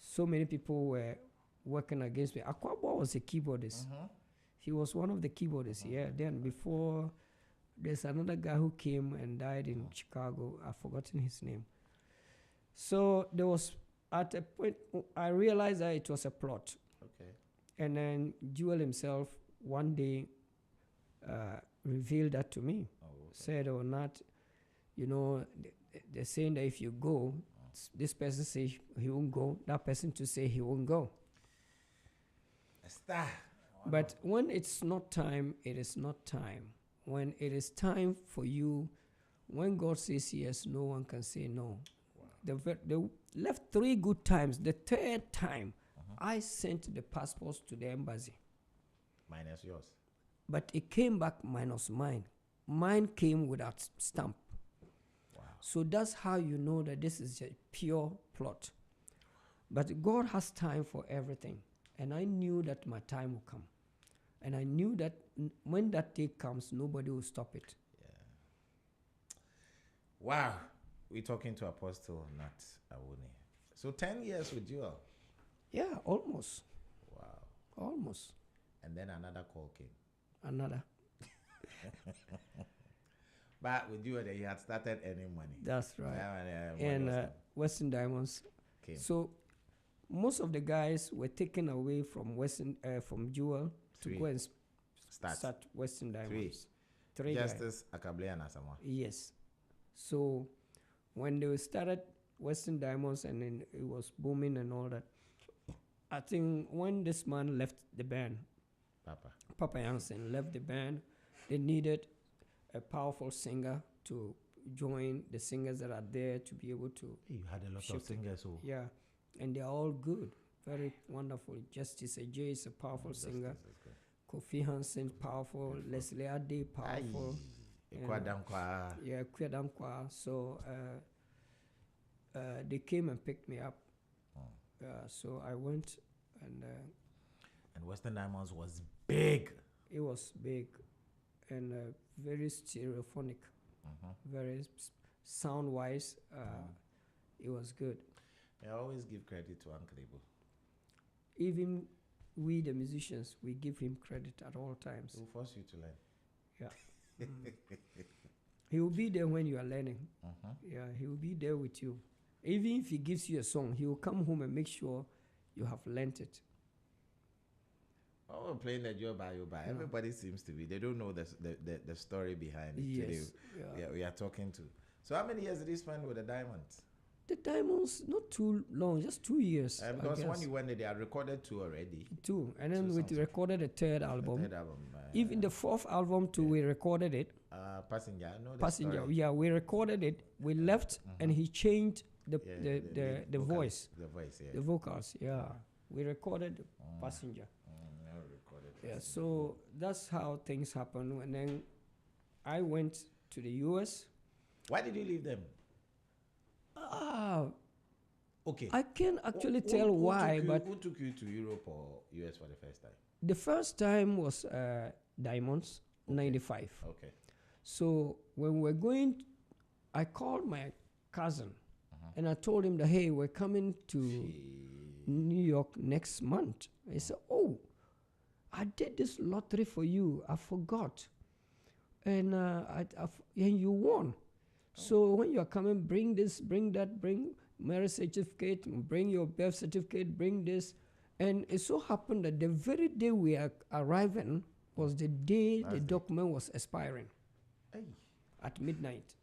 so many people were working against me. Akwaba was a keyboardist. He was one of the keyboardists. Then before, there's another guy who came and died in Chicago. I've forgotten his name. So there was, at a point, I realized that it was a plot. Okay. And then Jewel himself one day revealed that to me. Said or not, they're saying that if you go, this person say he won't go, that person to say he won't go. A star. But when it's not time, it is not time. When it is time for you, when God says yes, no one can say no. They left 3 good times. The 3rd time, I sent the passports to the embassy. Minus yours. But it came back minus mine. Mine came without stamp. Wow. So that's how you know that this is a pure plot. But God has time for everything. And I knew that my time will come. And I knew that when that day comes, nobody will stop it. Yeah. Wow. We're talking to Apostle Nat Awuni. So 10 years with Jewel? Yeah, almost. Wow. Almost. And then another call came. Another. But with you, he had started earning money. That's right. And Western Diamonds came. So most of the guys were taken away from from Jewel to go and start Western Diamonds. 3 Justice Akable and Asamoah. Yes. So when they started Western Diamonds and then it was booming and all that, I think when this man left the band, Papa Jansen left the band, they needed a powerful singer to join the singers that are there to be able to. You had a lot of singers. Yeah, and they're all good, very wonderful. Justice Ajay is a powerful singer. Kofi Hansen, powerful. Leslie Ade, powerful. Yeah, Kwedankwa. So they came and picked me up. So I went and Western Diamonds was big. It was big and very stereophonic, very sound-wise. It was good. I always give credit to Uncle Ibu. Even we, the musicians, we give him credit at all times. He will force you to learn. Yeah. He will be there when you are learning. Yeah, he will be there with you. Even if he gives you a song, he will come home and make sure you have learnt it. Oh, we're playing the job by you by. Everybody seems to be. They don't know the story behind it. Yes. We are talking to. So how many years did he spend with the Diamonds? The Diamonds, not too long, just 2 years. Because when you went there, they had recorded 2 already. 2. And then we recorded a 3rd album. The 3rd album. Even the 4th album too, we recorded it. Passenger. I know the Passenger. story. Yeah, we recorded it. We left, and he changed the vocals, voice, the voice, yeah. the vocals. Yeah, we recorded Passenger. Never recorded. Yeah, Passenger. so that's how things happen. And then I went to the U.S. Why did you leave them? Okay. I can't actually Who- tell who why, took you- but who took you to Europe or US for the first time? the first time was Diamonds, 95. Okay. So when we're going, I called my cousin and I told him that, hey, we're coming to New York next month. He said, oh, I did this lottery for you. I forgot. And and you won. So when you are coming, bring this, bring that, bring marriage certificate, bring your birth certificate, bring this. And it so happened that the very day we are arriving was the day the document was expiring at midnight.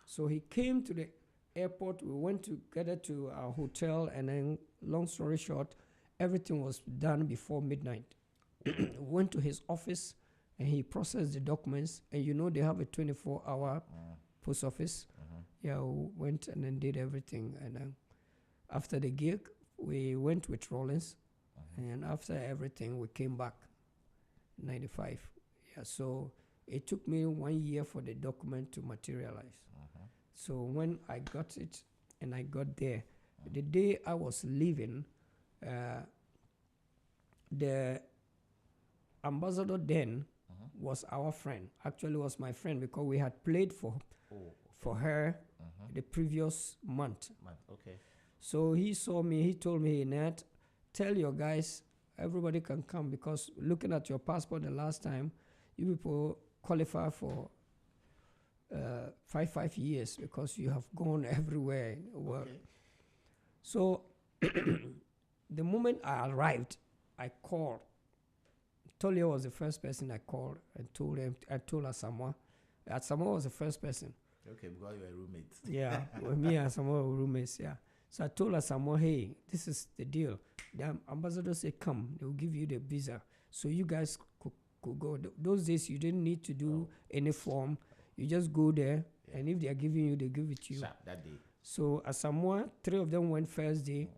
So he came to the airport. We went together to our hotel, and then, long story short, everything was done before midnight. We went to his office, and he processed the documents. And you know they have a 24-hour post office. Yeah, we went and then did everything. And then after the gig, we went with Rollins. And after everything, we came back, 95. Yeah, so it took me 1 year for the document to materialize. So when I got it and I got there, the day I was leaving, the ambassador then was our friend. Actually, was my friend because we had played for her the previous month. Okay. So he saw me. He told me, hey, Nat, tell your guys everybody can come because looking at your passport the last time, you people qualify for 5 years because you have gone everywhere in the world. Okay. So the moment I arrived, I called. Tolia was the first person I called and told him. I told Asamoah. Asamoah was the first person. Okay, because you were roommates. Yeah, with me and Asamoah were roommates. Yeah. So I told Asamoah, hey, this is the deal. The ambassador said, come, they will give you the visa. So you guys could go. Those days, you didn't need to do any form. You just go there, and if they are giving you, they give it to you. Sharp that day. So Asamoah, 3 of them went first day.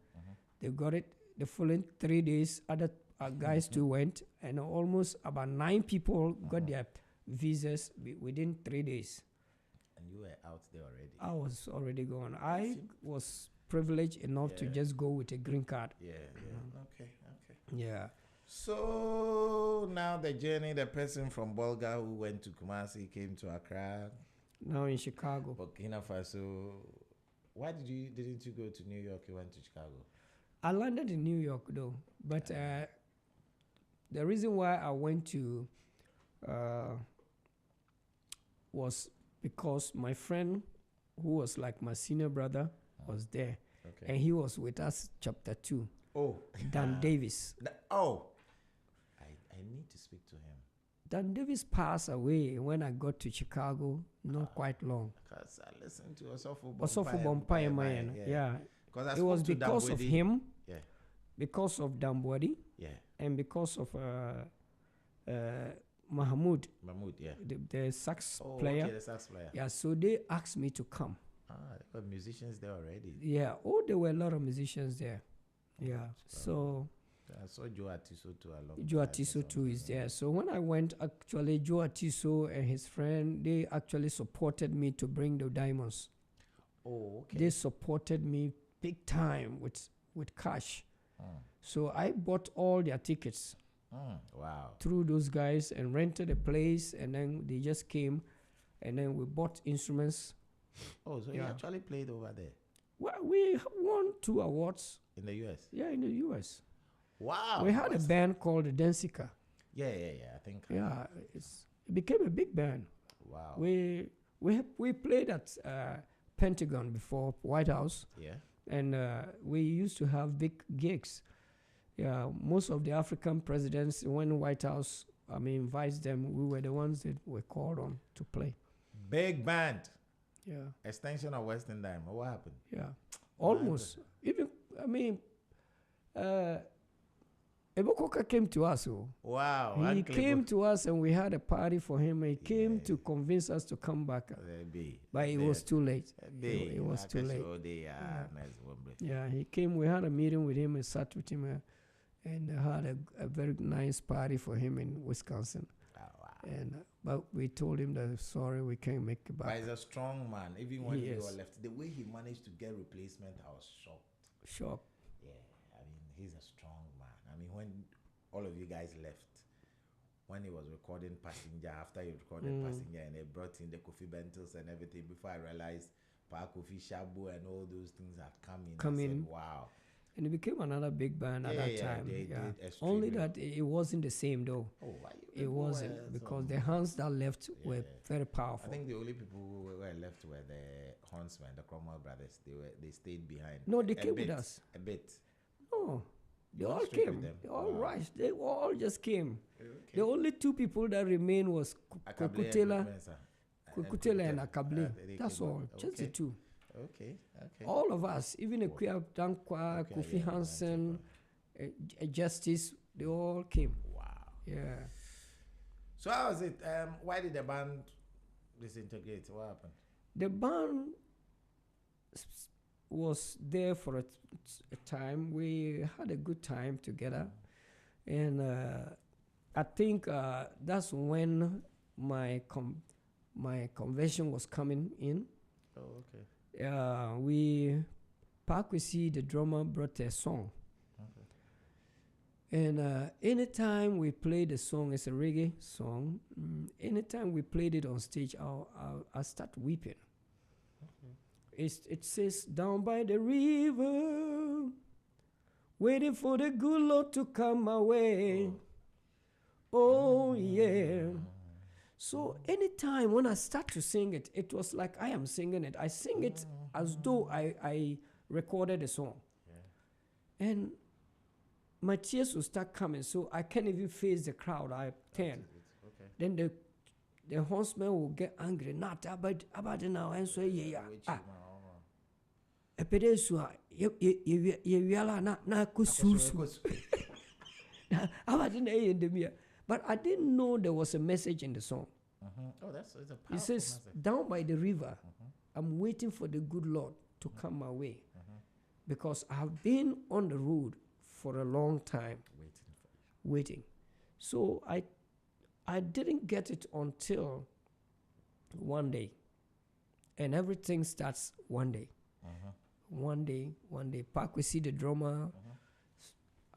They got it. The following 3 days, other guys too went, and almost about 9 people got their visas within 3 days. And you were out there already. I was already gone. I was privileged enough to just go with a green card. Yeah. Okay. Yeah. So now the journey, the person from Bolga who went to Kumasi came to Accra. Now in Chicago. Burkina Faso. Why didn't you go to New York? You went to Chicago. I landed in New York though, but the reason why I went to was because my friend, who was like my senior brother, was there, and he was with us chapter 2. Oh, Dan Davis. I need to speak to him. Dan Davis passed away when I got to Chicago, not quite long. Because I listened to Osofo Bompire Man. Yeah. It was because of him, because of Dambwadi, and because of Mahmoud, the sax player. Okay, the sax player. Yeah, so they asked me to come. There were musicians there already. Yeah, there were a lot of musicians there. Yeah, so I saw Joe Atiso too. Joe Atiso too is there. So when I went, actually, Joe Atiso and his friend, they actually supported me to bring the diamonds. Oh, okay. They supported me big time with cash. So I bought all their tickets. Wow. Through those guys and rented a place, and then they just came, and then we bought instruments. Oh, so you actually played over there? Well, we won 2 awards. In the US? Yeah, in the US. Wow. We had a band called the Densica. Yeah. I think. Yeah, it became a big band. Wow. We played at Pentagon before, White House. Yeah. And we used to have big gigs. Yeah, most of the African presidents, when White House, invites them, we were the ones that were called on to play. Big band. Yeah. Extension of Western Dime. What happened? Yeah. Almost. Even, Ebokoka came to us. Oh. Wow. He Uncle came Ebo- to us and we had a party for him. He came to convince us to come back. But it was too late. It was too late. Yeah, he came. We had a meeting with him and sat with him and had a very nice party for him in Wisconsin. And but we told him that sorry, we can't make it back. But he's a strong man. Even when you were left, the way he managed to get replacement, I was shocked. Shocked. Yeah, I mean, he's a strong man. I mean, when all of you guys left, when he was recording Passenger, after he recorded Passenger, and they brought in the Kofi Bentals and everything, before I realized Pa Kofi Shabu and all those things had come in. Said, wow. And it became another big band at that time. They did only that it wasn't the same though. Oh, it wasn't because the hands that left were very powerful. I think the only people who were left were the Huntsmen, the Cromwell brothers. They stayed behind. No, they came with us. A bit. No, they all came. They all rushed. They all just came. Okay. The only two people that remained was Kukutela and Akable. That's all. Just the two. Okay. All of us, even Akuya Dankwa, Kofi Hansen, Justice, they all came. Wow. Yeah. So how was it? Why did the band disintegrate? What happened? The band was there for a time. We had a good time together. And I think that's when my conversion was coming in. Oh, okay. Pakwesi, the drummer, brought a song. Okay. And anytime we played the song, it's a reggae song. Anytime we played it on stage, I'll start weeping. Okay. It says, down by the river, waiting for the good Lord to come my way. Oh yeah. So anytime when I start to sing it, it was like I am singing it. I sing it as though I recorded a song. Yeah. And my tears will start coming, so I can't even face the crowd. I turn. Okay. Then the huntsman will get angry. Not about it now. And so yeah. Epedesua ye na kusus. About it but I didn't know there was a message in the song. Oh, it's a powerful It says, message. down by the river, I'm waiting for the good Lord to come my way. Because I've been on the road for a long time. Waiting. So I didn't get it until one day. And everything starts one day. One day. Pakwesi, the drummer,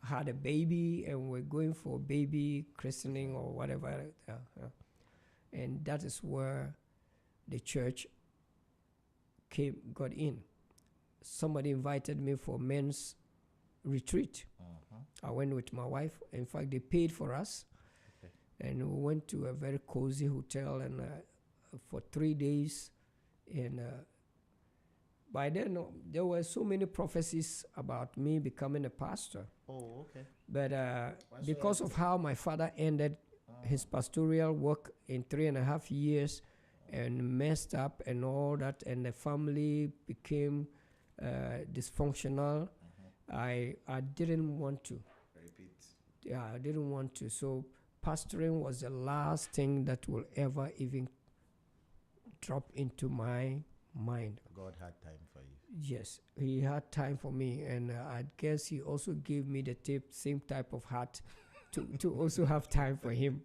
had a baby, and we're going for baby christening or whatever. And that is where the church got in. Somebody invited me for men's retreat. I went with my wife. In fact, they paid for us. Okay. And we went to a very cozy hotel and for 3 days. And by then, there were so many prophecies about me becoming a pastor. Oh, okay. But because of how my father ended his pastoral work in 3.5 years and messed up and all that, and the family became dysfunctional, I didn't want to. Repeat. Yeah, I didn't want to. So pastoring was the last thing that will ever even drop into my mind. God had time for you. Yes, he had time for me, and I guess he also gave me the same type of heart to also have time for him.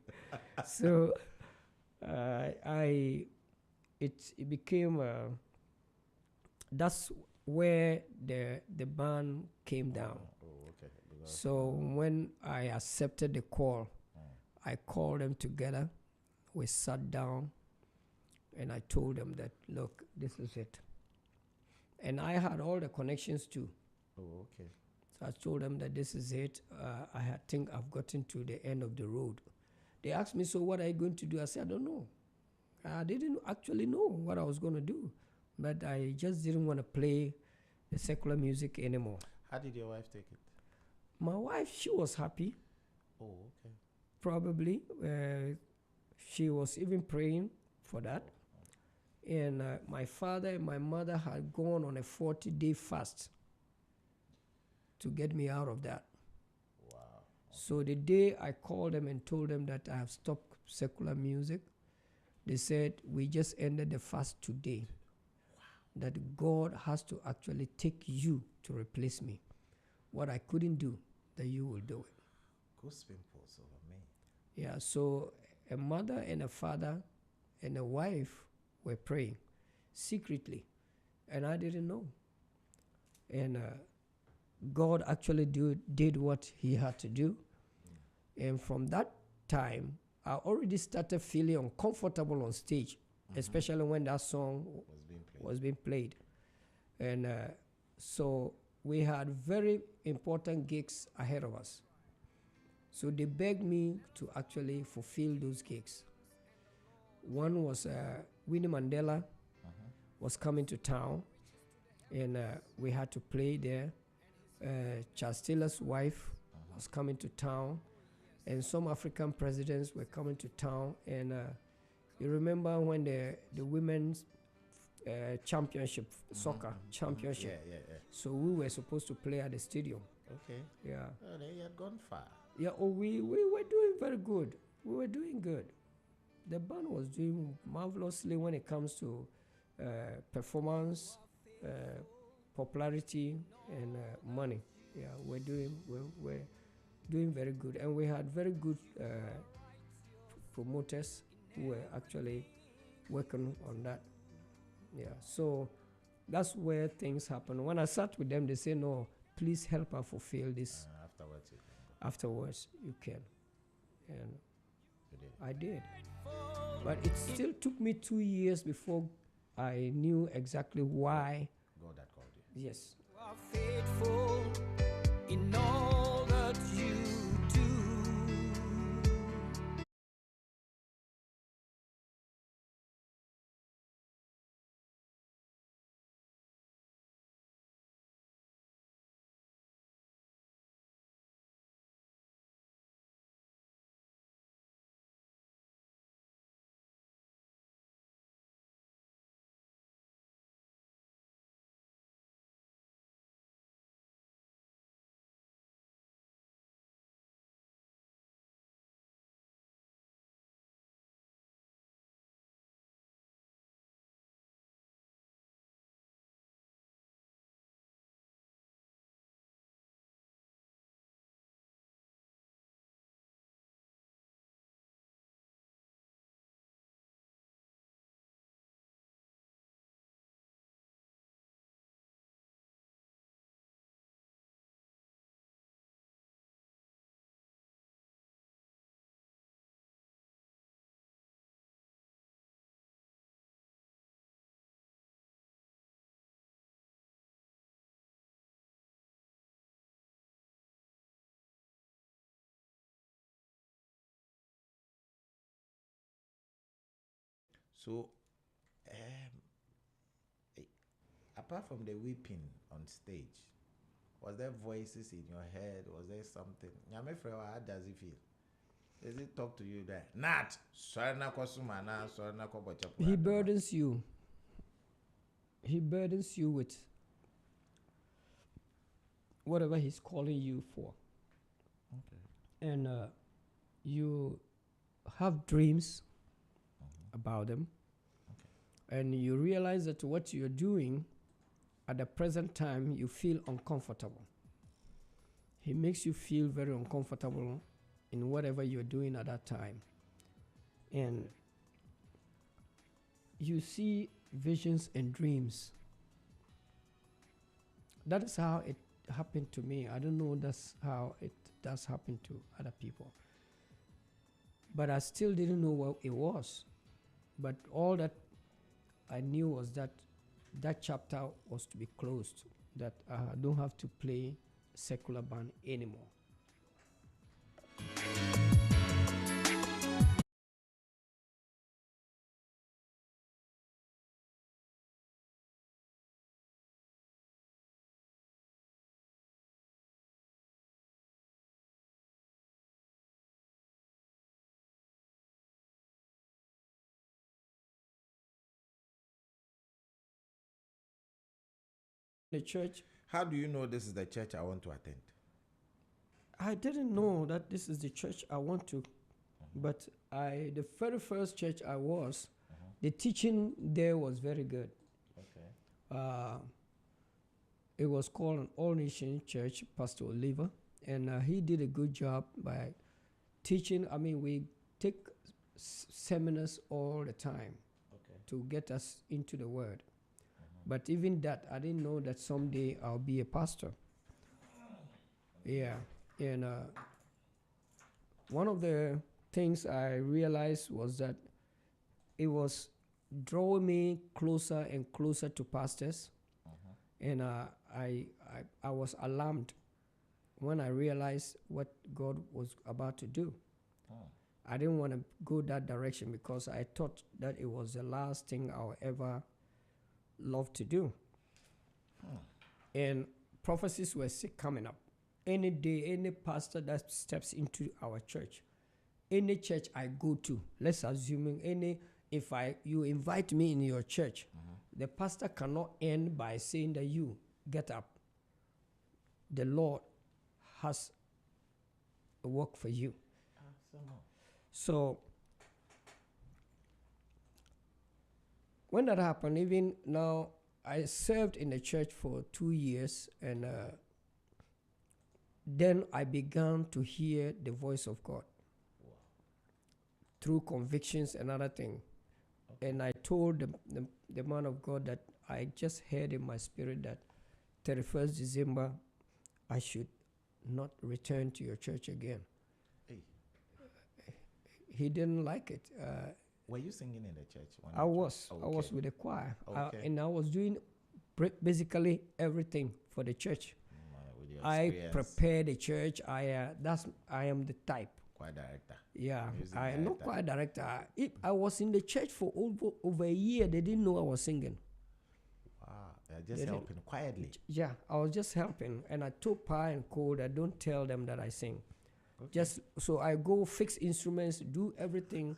So it became that's where the band came down. Oh, okay. So when I accepted the call, I called them together. We sat down. And I told them that, look, this is it. And I had all the connections too. Oh, okay. So I told them that this is it. I think I've gotten to the end of the road. They asked me, so what are you going to do? I said, I don't know. I didn't actually know what I was going to do. But I just didn't want to play the secular music anymore. How did your wife take it? My wife, she was happy. Oh, okay. Probably. She was even praying for that. And my father and my mother had gone on a 40-day fast to get me out of that. Wow. Okay. So the day I called them and told them that I have stopped secular music, they said, we just ended the fast today. That God has to actually take you to replace me. What I couldn't do, that you will do it. Goose pimples over me. Yeah, so a mother and a father and a wife were praying secretly, and I didn't know. And God actually did what he had to do. And from that time, I already started feeling uncomfortable on stage, especially when that song was being played. And so we had very important gigs ahead of us. So they begged me to actually fulfill those gigs. One was Winnie Mandela was coming to town, and we had to play there. Charles Taylor's wife was coming to town, and some African presidents were coming to town. And you remember when the women's championship, soccer championship. Yeah. So we were supposed to play at the stadium. Okay. Yeah. Oh, they had gone far. Yeah. Oh, we were doing very good. We were doing good. The band was doing marvelously when it comes to performance, popularity, and money. Yeah, we're doing very good, and we had very good promoters who were actually working on that. Yeah, so that's where things happen. When I sat with them, they say, "No, please help us fulfill this." Afterwards, you can go. Afterwards, you can, and You did. I did. But it still took me 2 years before I knew exactly why. God that called you. Yes. You are faithful in all that you do. So, apart from the weeping on stage, was there voices in your head? Was there something? Nyamefre, how does it feel? Does it talk to you that Nat? He burdens you. He burdens you with whatever he's calling you for. Okay. And you have dreams about them. Okay. And you realize that what you're doing at the present time, you feel uncomfortable. He makes you feel very uncomfortable in whatever you're doing at that time. And you see visions and dreams. That is how it happened to me. I don't know that's how it does happen to other people. But I still didn't know what it was. But all that I knew was that that chapter was to be closed, that I don't have to play secular band anymore. The church. How do you know this is the church I want to attend? I didn't know that this is the church I want to, but the very first church I was, the teaching there was very good. Okay. It was called an All Nation Church, Pastor Oliver, and he did a good job by teaching. I mean, we take seminars all the time Okay. to get us into the Word. But even that, I didn't know that someday I'll be a pastor. Yeah, and one of the things I realized was that it was drawing me closer and closer to pastors, and I was alarmed when I realized what God was about to do. I didn't want to go that direction because I thought that it was the last thing I would ever love to do. And prophecies were coming up. Any day, any pastor that steps into our church, any church I go to, let's assume if you invite me in your church, the pastor cannot end by saying that you get up. The Lord has a work for you. So when that happened, even now, I served in the church for 2 years, and then I began to hear the voice of God through convictions and other things. And I told the man of God that I just heard in my spirit that 31st December, I should not return to your church again. Hey. He didn't like it. Were you singing in the church? I was Okay. with the choir, Okay. and I was doing basically everything for the church. With your I experience, prepare the church. I am the type. choir director. Yeah, Music I am not director. choir director. I was in the church for over a year. They didn't know I was singing. Wow, they're just helping quietly. Yeah, I was just helping, and I told Pa and Co that don't tell them that I sing. Okay. Just so I go fix instruments, do everything,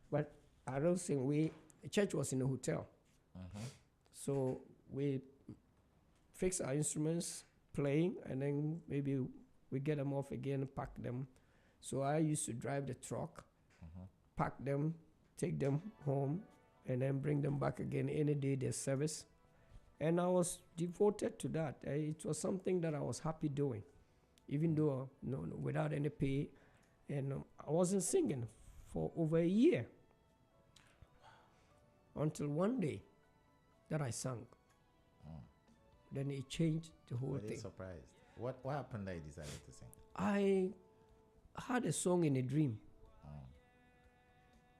but I don't sing. The church was in a hotel, so we fix our instruments, playing, and then maybe we get them off again, pack them. So I used to drive the truck, pack them, take them home, and then bring them back again any day there's service. And I was devoted to that. It was something that I was happy doing, even though without any pay. And I wasn't singing for over a year until one day that I sang. Then it changed the whole Were they thing. surprised? What happened that you decided to sing? I had a song in a dream.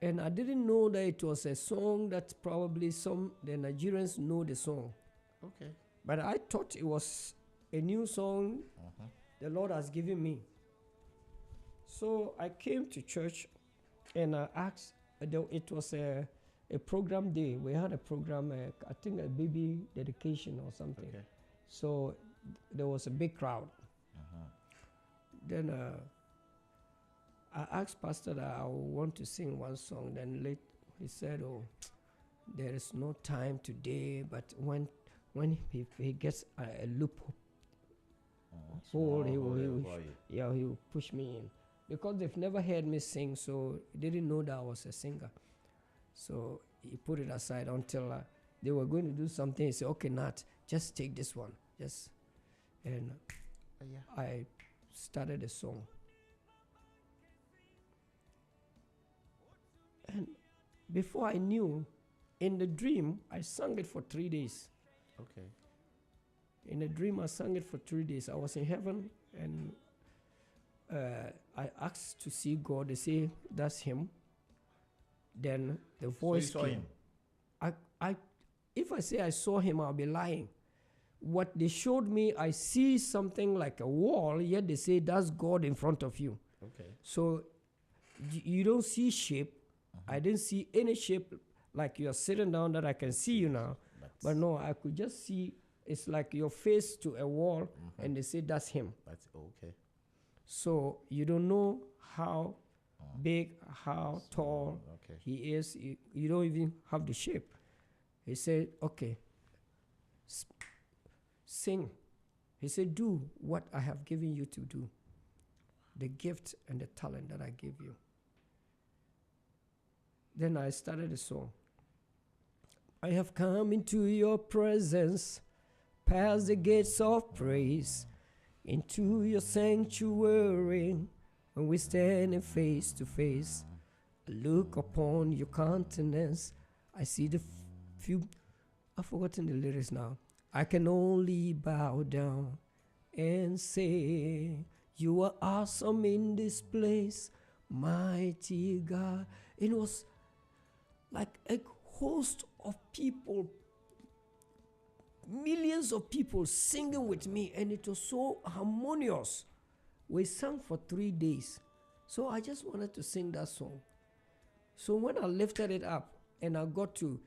And I didn't know that it was a song that probably the Nigerians know the song. Okay. But I thought it was a new song the Lord has given me. So I came to church and I asked, it was a program day. We had a program, I think a baby dedication or something. Okay. So there was a big crowd. Then I asked Pastor that I want to sing one song. Then he said, "Oh, there is no time today, but when he gets a loophole, he will push me in." Because they've never heard me sing, so they didn't know that I was a singer. So he put it aside until they were going to do something. He said, "Okay, Nat, just take this one." And I started a song. And before I knew, in the dream, I sang it for 3 days. Okay. In a dream, I sang it for 3 days. I was in heaven, and I asked to see God. They say, "That's him." Then the voice So you saw came. him? If I say I saw him, I'll be lying. What they showed me, I see something like a wall, yet they say that's God in front of you. Okay. So you don't see shape. I didn't see any shape like you're sitting down that I can see you now. But no, I could just see it's like your face to a wall, and they say that's him. That's okay. So you don't know how big, how tall Okay. he is. You don't even have the shape. He said, "Okay, sing." He said, "Do what I have given you to do." the gift and the talent that I give you. Then I started a song. I have come into your presence, past the gates of praise, into your sanctuary, when we stand face to face. I look upon your countenance, I see the few, I've forgotten the lyrics now. I can only bow down and say, you are awesome in this place, mighty God. It was like a host of people, millions of people singing with me, and it was so harmonious. We sang for 3 days. So I just wanted to sing that song. So when I lifted it up and I got to,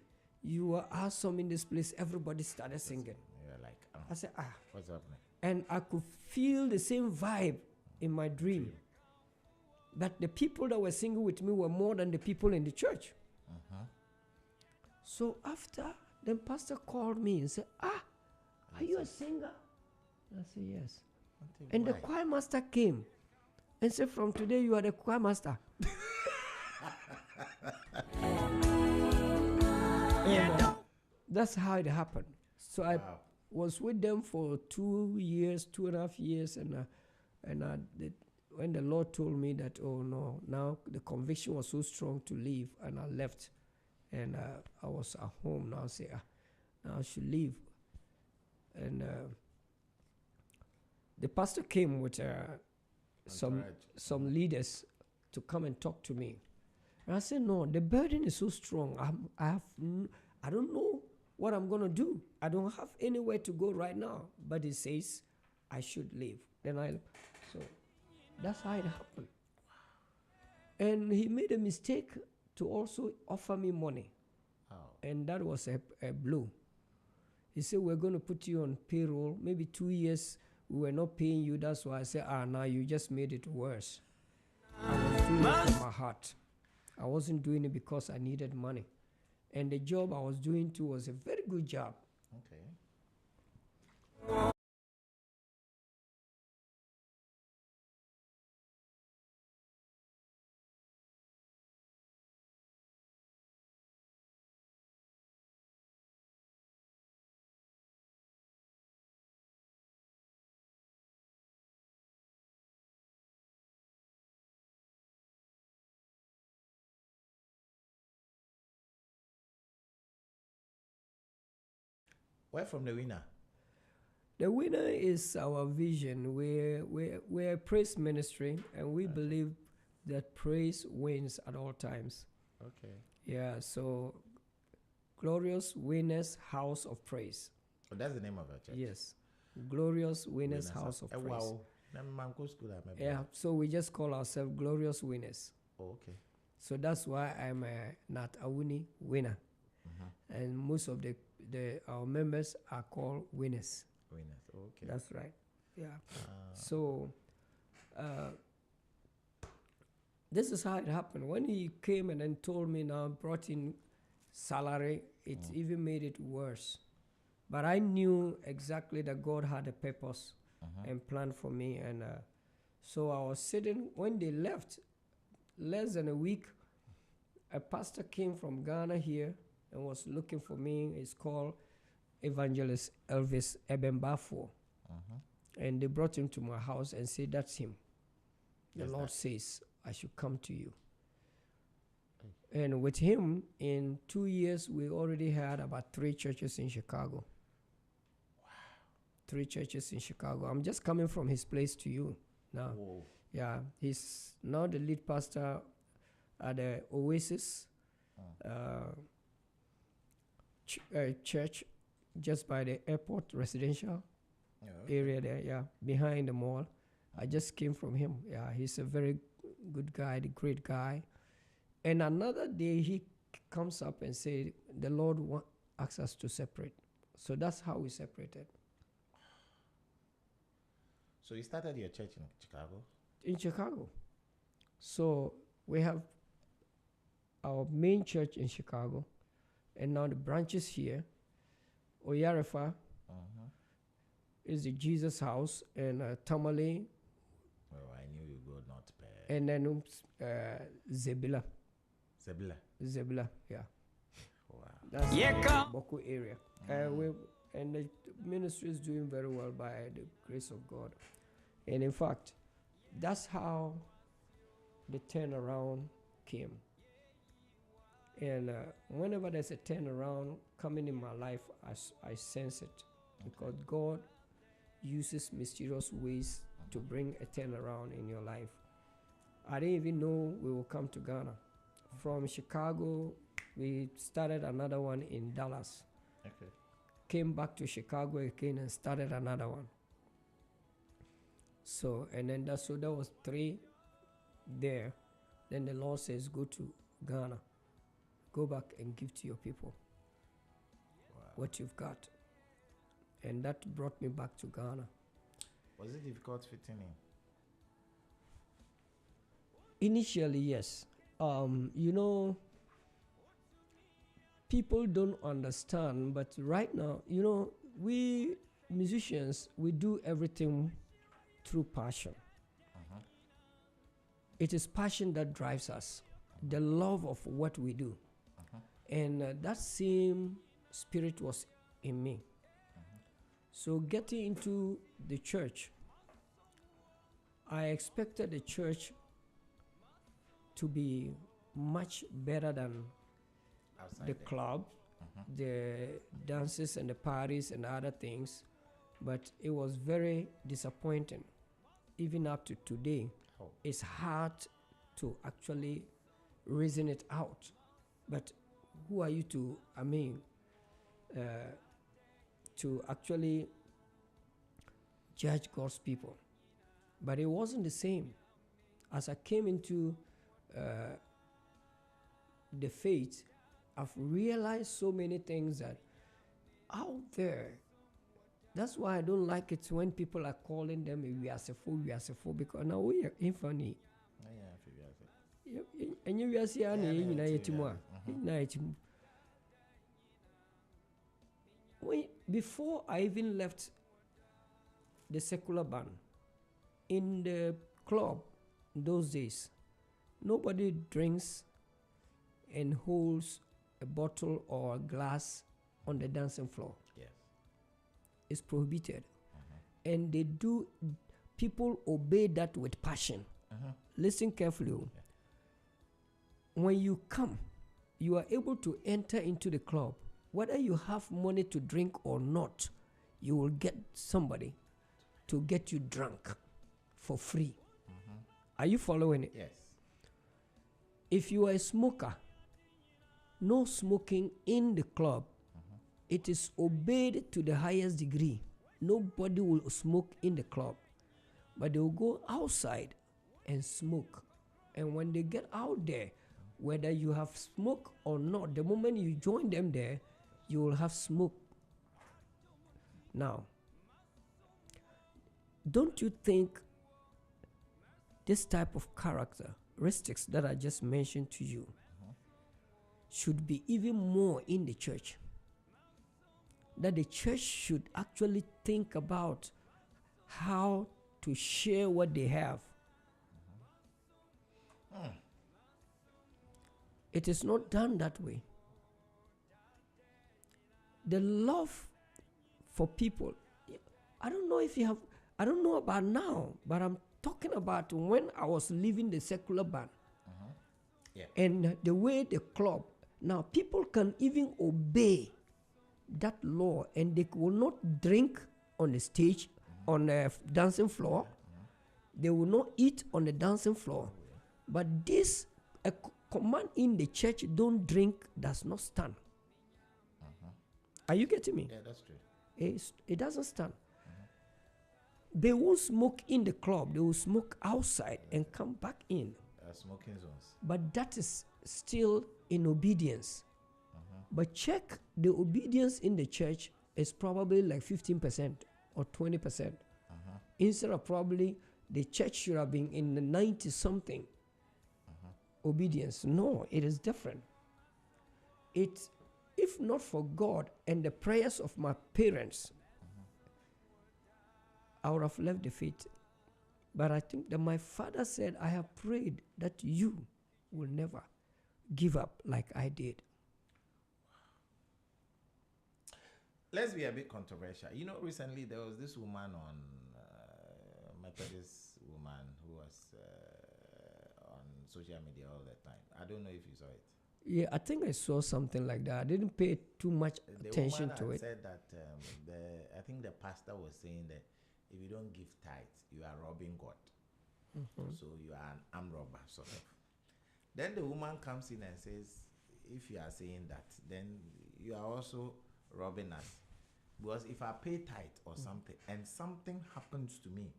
you are awesome in this place, everybody started singing. You're like, I said, what's happening? and I could feel the same vibe in my dream. That the people that were singing with me were more than the people in the church. So after, then pastor called me and said, are you a singer? I said, yes. And the choir master came and said, from today you are the choir master. And that's how it happened. So I was with them for 2 years, 2.5 years, and when the Lord told me that, oh no, now the conviction was so strong to leave, and I left, and I was at home now. I say, now I should leave, and the pastor came with some leaders to come and talk to me, and I said, no, the burden is so strong. I don't know what I'm gonna do. I don't have anywhere to go right now. But he says I should leave. So that's how it happened. And he made a mistake to also offer me money. And that was a blow. He said, we're going to put you on payroll. Maybe 2 years we were not paying you. That's why I said, now you just made it worse. I was doing it from my heart. I wasn't doing it because I needed money. And the job I was doing too was a very good job. Okay. Where from the winner? The winner is our vision. We're a praise ministry, and we believe that praise wins at all times. Okay. Yeah, so Glorious Winners House of Praise. Oh, that's the name of your church? Yes. Glorious Winners House of Praise. Wow. Yeah, so we just call ourselves Glorious Winners. Oh, okay. So that's why I'm a Nat Awuni winner. Mm-hmm. And most of our members are called winners. Winners, okay. That's right. Yeah. So this is how it happened. When he came and then told me now, brought in salary, it even made it worse. But I knew exactly that God had a purpose and plan for me. And so I was sitting, when they left, less than a week, a pastor came from Ghana here and was looking for me. It's called Evangelist Elvis Ebembafo. And they brought him to my house and said, that's him. The Lord says, I should come to you. And with him, in 2 years, we already had about 3 churches in Chicago. Wow. 3 churches in Chicago. I'm just coming from his place to you now. Whoa. Yeah, he's now the lead pastor at the Oasis church just by the airport residential area there, yeah, behind the mall. I just came from him. Yeah, he's a very good guy, a great guy. And another day he comes up and said, the Lord asks us to separate. So that's how we separated. So you started your church in Chicago? In Chicago. So we have our main church in Chicago, and now the branches here. Oyarefa is the Jesus House, and Tamale. Oh, I knew you go And then Zebula. Zebula. Yeah. Wow. That's Boku area. And the ministry is doing very well by the grace of God. And in fact, that's how the turnaround came. And whenever there's a turnaround coming in my life, I sense it. Because God uses mysterious ways to bring a turnaround in your life. I didn't even know we will come to Ghana. From Chicago, we started another one in Dallas. Okay. Came back to Chicago again and started another one. So, and then there was 3 there. Then the Lord says, go to Ghana. Go back and give to your people what you've got. And that brought me back to Ghana. Was it difficult fitting in? Initially, yes. People don't understand, but right now, we musicians, we do everything through passion. It is passion that drives us, the love of what we do. And that same spirit was in me. So getting into the church, I expected the church to be much better than Outside the there. club, the dances and the parties and other things. But it was very disappointing. Even up to today, it's hard to actually reason it out. But who are you to, to actually judge God's people? But it wasn't the same. As I came into the faith, I've realized so many things that out there. That's why I don't like it when people are calling them we are full, because now we are infinite. And you are seeing before I even left the secular band, in the club those days, nobody drinks and holds a bottle or a glass on the dancing floor. Yes. It's prohibited. And people obey that with passion. Listen carefully. When you come, you are able to enter into the club. Whether you have money to drink or not, you will get somebody to get you drunk for free. Are you following it? Yes. If you are a smoker, no smoking in the club. It is obeyed to the highest degree. Nobody will smoke in the club, but they will go outside and smoke. And when they get out there, whether you have smoke or not, the moment you join them there, you will have smoke. Now, don't you think this type of characteristics that I just mentioned to you should be even more in the church? That the church should actually think about how to share what they have. It is not done that way. The love for people, I don't know about now, but I'm talking about when I was leaving the secular band. And the way the club, now people can even obey that law, and they will not drink on the stage, on the dancing floor. They will not eat on the dancing floor. But this command in the church, don't drink, does not stand. Are you getting me? Yeah, that's true. It doesn't stand. They won't smoke in the club. They will smoke outside and come back in. Smoking zones. But that is still in obedience. But check the obedience in the church is probably like 15% or 20%. Instead of probably the church should have been in the 90-something obedience. No, it is different. If not for God and the prayers of my parents, I would have left the faith But I think that my father said, I have prayed that you will never give up like I did. Let's be a bit controversial. You know, recently there was this woman on Methodist woman who was on social media all the time. I don't know if you saw it. Yeah, I think I saw something like that. I didn't pay too much attention to it. Said that I think the pastor was saying that if you don't give tithes, you are robbing God. So you are an armed robber, sort of. Then the woman comes in and says, if you are saying that, then you are also robbing us. Because if I pay tithe or something, and something happens to me,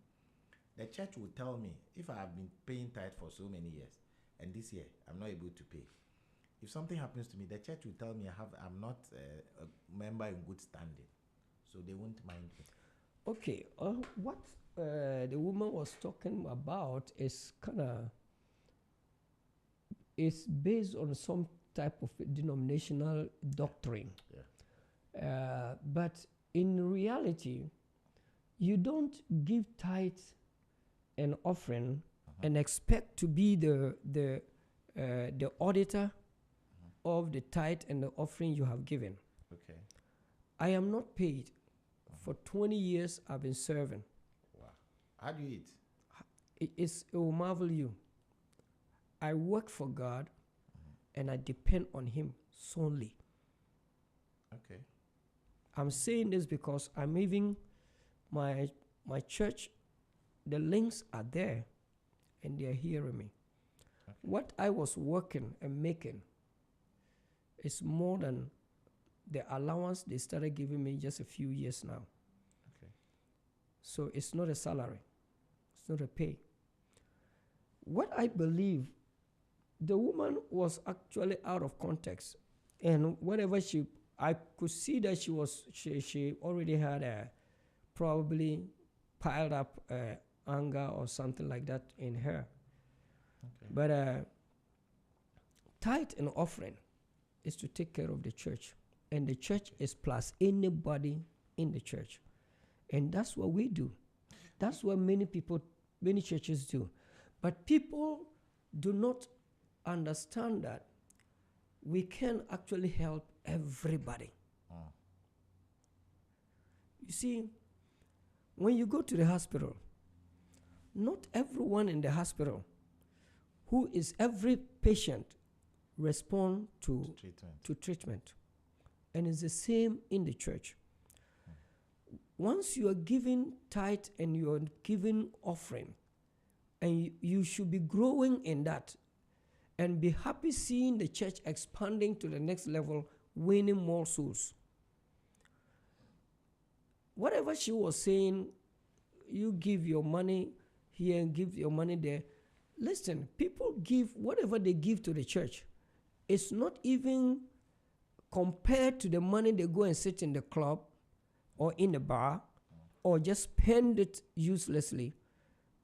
the church will tell me, if I have been paying tithe for so many years, and this year I'm not able to pay, if something happens to me, the church will tell me I'm not a member in good standing, so they won't mind me. Okay, what the woman was talking about is is based on some type of denominational doctrine. Yeah. But in reality, you don't give tithes and offering and expect to be the auditor of the tithe and the offering you have given. Okay. I am not paid. For 20 years, I've been serving. Wow. How do you eat? It will marvel you. I work for God and I depend on Him solely. Okay. I'm saying this because I'm even my church, the links are there and they're hearing me. Okay. What I was working and making is more than the allowance they started giving me just a few years now. Okay. So it's not a salary. It's not a pay. What I believe, the woman was actually out of context. And whenever I could see that she already had probably piled up anger or something like that in her. Okay. But tithe and offering is to take care of the church. And the church is plus anybody in the church. And that's what we do. That's what many churches do. But people do not understand that we can actually help everybody. You see, when you go to the hospital, not everyone in the hospital every patient respond to treatment. And it's the same in the church. Once you are giving tithe and you are giving offering, and you should be growing in that and be happy seeing the church expanding to the next level, winning more souls. Whatever she was saying, you give your money here and give your money there. Listen, people give whatever they give to the church. It's not even compared to the money they go and sit in the club or in the bar or just spend it uselessly,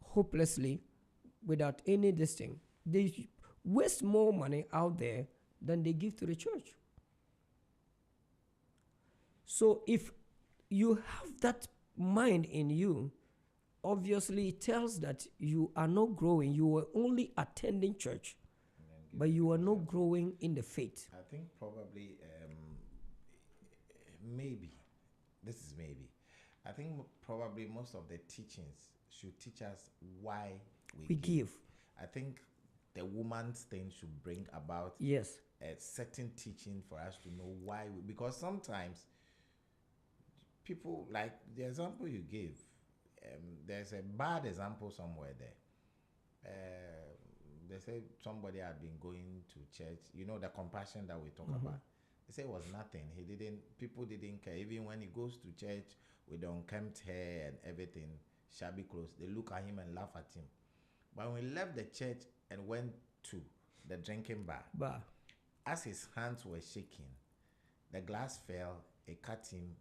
hopelessly, without any this thing. They waste more money out there than they give to the church. So if you have that mind in you, obviously it tells that you are not growing. You are only attending church, but you are not growing in the faith. I think probably, maybe, this is maybe, I think probably most of the teachings should teach us why we give. I think the woman's thing should bring about a certain teaching for us to know why because sometimes people, like the example you gave, there's a bad example somewhere there. They say somebody had been going to church, you know, the compassion that we talk about. They say it was nothing. People didn't care. Even when he goes to church with the unkempt hair and everything, shabby clothes, they look at him and laugh at him. But when he left the church and went to the drinking bar, as his hands were shaking, the glass fell, it cut him.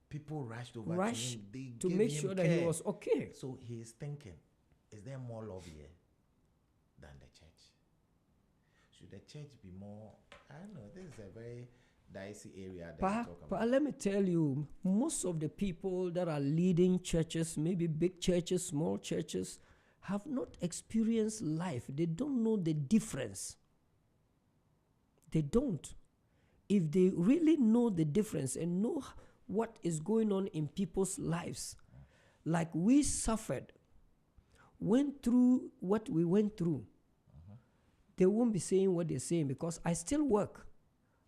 People rushed over to him. They to make sure that he was okay. So he is thinking, is there more love here than the church? Should the church be more? I don't know. This is a very dicey area that we talk about. But let me tell you, most of the people that are leading churches, maybe big churches, small churches, have not experienced life. They don't know the difference. They don't. If they really know the difference and know what is going on in people's lives, like we suffered, went through what we went through, they won't be saying what they're saying, because I still work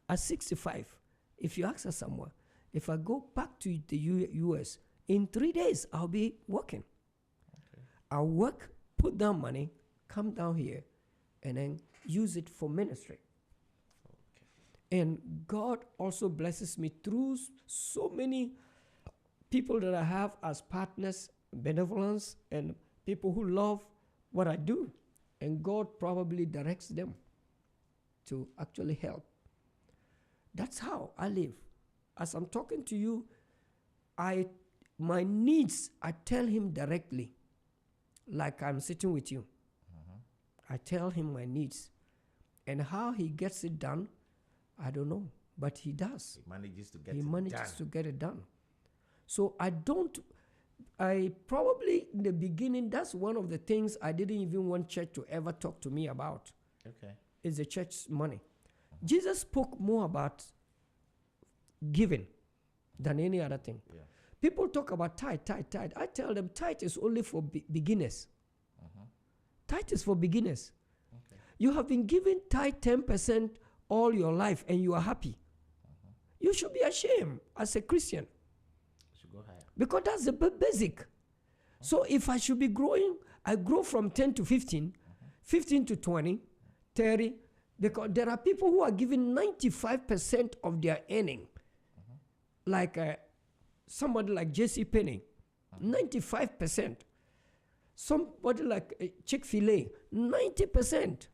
at 65. If you ask us somewhere, if I go back to the US, in 3 days, I'll be working. Okay. I'll work, put down money, come down here, and then use it for ministry. Okay. And God also blesses me through so many people that I have as partners, benevolence, and people who love what I do. And God probably directs them to actually help. That's how I live. As I'm talking to you, my needs, I tell him directly, like I'm sitting with you. I tell him my needs. And how he gets it done, I don't know. But he does. He manages to get it done. So I probably, in the beginning, that's one of the things I didn't even want church to ever talk to me about. Okay. Is the church's money. Jesus spoke more about giving than any other thing. Yeah. People talk about tithe. I tell them tithe is only for beginners. Tithe is for beginners. Okay. You have been given tithe 10% all your life and you are happy. You should be ashamed as a Christian. You should go higher. Because that's the basic. So if I should be growing, I grow from 10 to 15, 15 to 20, 30, because there are people who are giving 95% of their earning. Like somebody like J.C. Penney, 95%. Somebody like Chick-fil-A, 90%.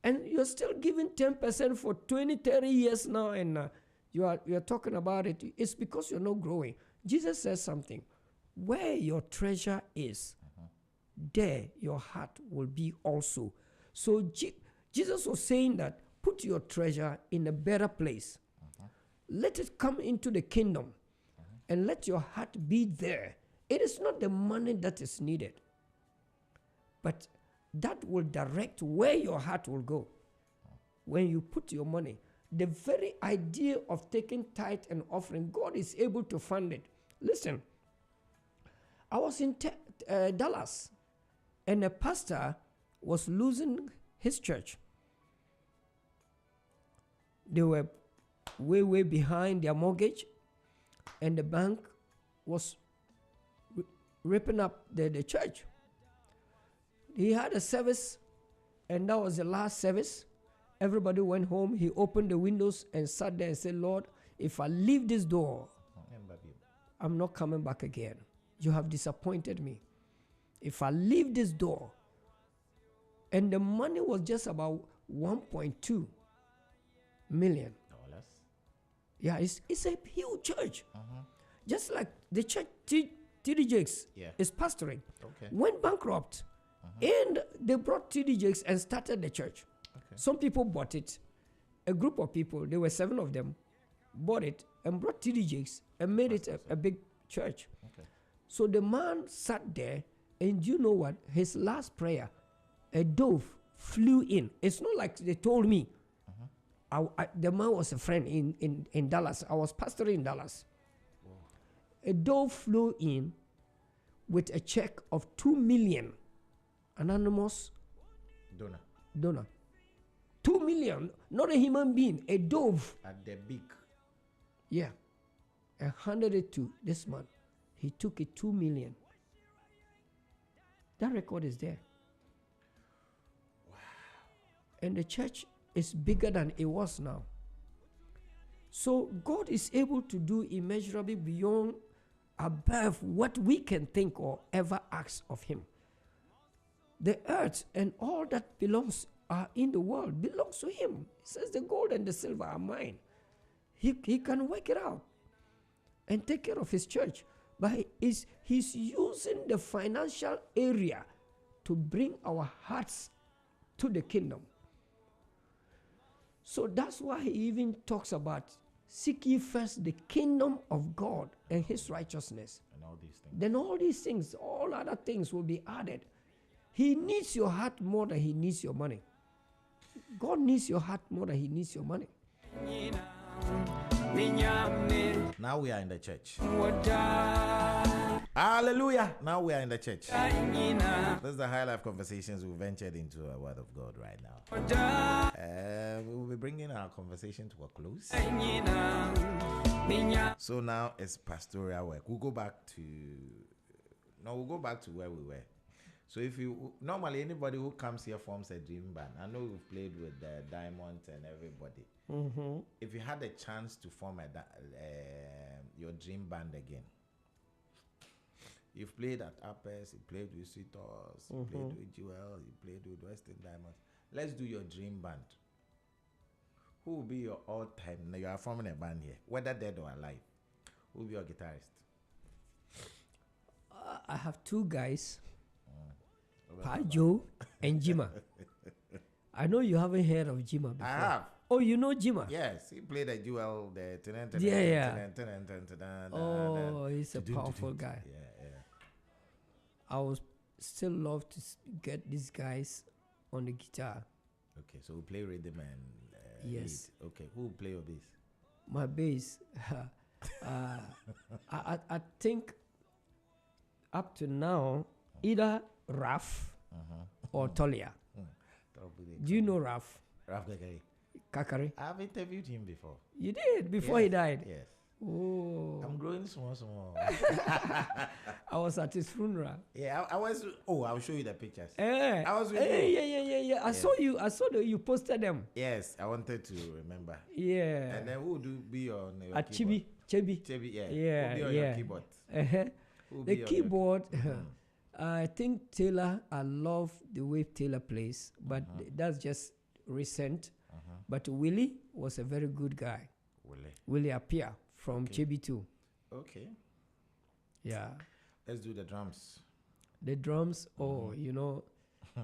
And you're still giving 10% for 20, 30 years now, and you're talking about it. It's because you're not growing. Jesus says something. Where your treasure is, there your heart will be also. So Jesus was saying that put your treasure in a better place. Let it come into the kingdom and let your heart be there. It is not the money that is needed, but that will direct where your heart will go. When you put your money, the very idea of taking tithe and offering, God is able to fund it. Listen, I was in Dallas, and a pastor was losing his church. They were way behind their mortgage, and the bank was ripping up the church. He had a service, and that was the last service. Everybody went home. He opened the windows and sat there and said, Lord, if I leave this door, I'm not coming back again. You have disappointed me. If I leave this door, and the money was just about $1.2 million. Yeah, it's a huge church. Just like the church T.D. Jakes is pastoring. Okay. Went bankrupt. And they brought T.D. Jakes and started the church. Okay. Some people bought it. A group of people, there were 7 of them, bought it and brought T.D. Jakes and made it a big church. Okay. So the man sat there, and you know what? His last prayer, a dove flew in. It's not like they told me. The man was a friend in Dallas. I was pastoring in Dallas. Whoa. A dove flew in with a check of $2 million. Anonymous donor. 2 million, not a human being, a dove. At the beak. Yeah. And handed it to this man. He took it 2 million. That record is there. Wow. And the church is bigger than it was now. So God is able to do immeasurably beyond, above what we can think or ever ask of him. The earth and all that belongs in the world belongs to him. He says the gold and the silver are mine. He can work it out and take care of his church. But he's using the financial area to bring our hearts to the kingdom. So that's why he even talks about seek ye first the kingdom of God and his righteousness. And all these things. Then all these things, all other things will be added. He needs your heart more than he needs your money. God needs your heart more than he needs your money. Now we are in the church. Hallelujah. Now we are in the church. This is the Highlife Conversations. We ventured into a word of God right now. We will be bringing our conversation to a close. So now it's pastoral work. We'll go back to where we were. So if you normally anybody who comes here forms a dream band. I know we've played with the Diamond and everybody. Mm-hmm. If you had a chance to form your dream band again, you've played at Apples, you played with Sweetos, you played with Jewel, you played with Western Diamonds. Let's do your dream band. Who will be your all-time? Now you are forming a band here, whether dead or alive. Who will be your guitarist? I have two guys, Pajo and Jima. I know you haven't heard of Jima before. I have. Oh, you know Jima? Yes, he played a Jewel. Oh, he's a powerful guy. Yeah. I would still love to get these guys on the guitar. Okay, so we play rhythm and yes. lead. Okay, who will play your bass? My bass, I think up to now, either Raf or Tolia. Do you know Raf? Raf Kakari. Kakari? I've interviewed him before. You did before he died? Yes. Oh. I'm growing small. I was at his funeral. Yeah, I was. Oh, I'll show you the pictures. I was with you. Yeah. I saw you. I saw that you posted them. Yes, I wanted to remember. Yeah. And then who would be on your at keyboard? Chebi, yeah. Yeah, Who be on your keyboard? The keyboard, I think Taylor, I love the way Taylor plays, but that's just recent. But Willie was a very good guy. Willie Appiah from Chebi too. Okay. Yeah. Let's do the drums. The drums,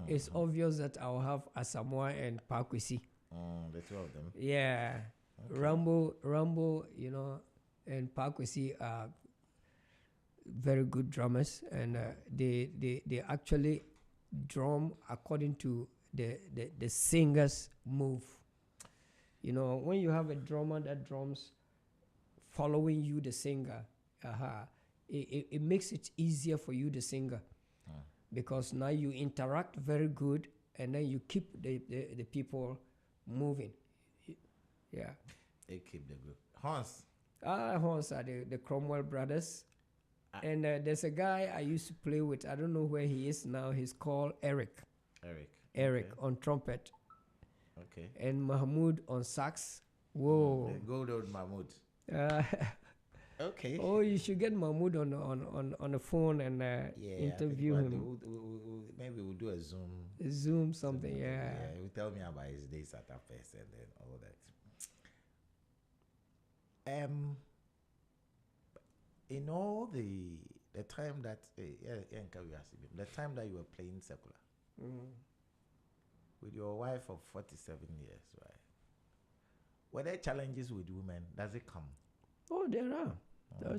it's obvious that I'll have Asamoah and Pakwisi. The two of them. Yeah. Okay. Rambo, and Pakwisi are very good drummers, and they actually drum according to the singer's move. When you have a drummer that drums following you, the singer, it makes it easier for you, the singer, because now you interact very good, and then you keep the people moving. Yeah. They keep the group. Hans. Hans are the Cromwell brothers. And there's a guy I used to play with. I don't know where he is now. He's called Eric. Eric okay. On trumpet. Okay. And Mahmoud on sax. Whoa. Good old Mahmoud. Okay. Oh, you should get Mahmoud on the phone and interview him. Maybe we'll do a Zoom. Zoom something, yeah. He'll tell me about his days at Apples and then all that. In all the time that the time that you were playing secular with your wife of 47 years, right? Were there challenges with women? Does it come? Oh, there are.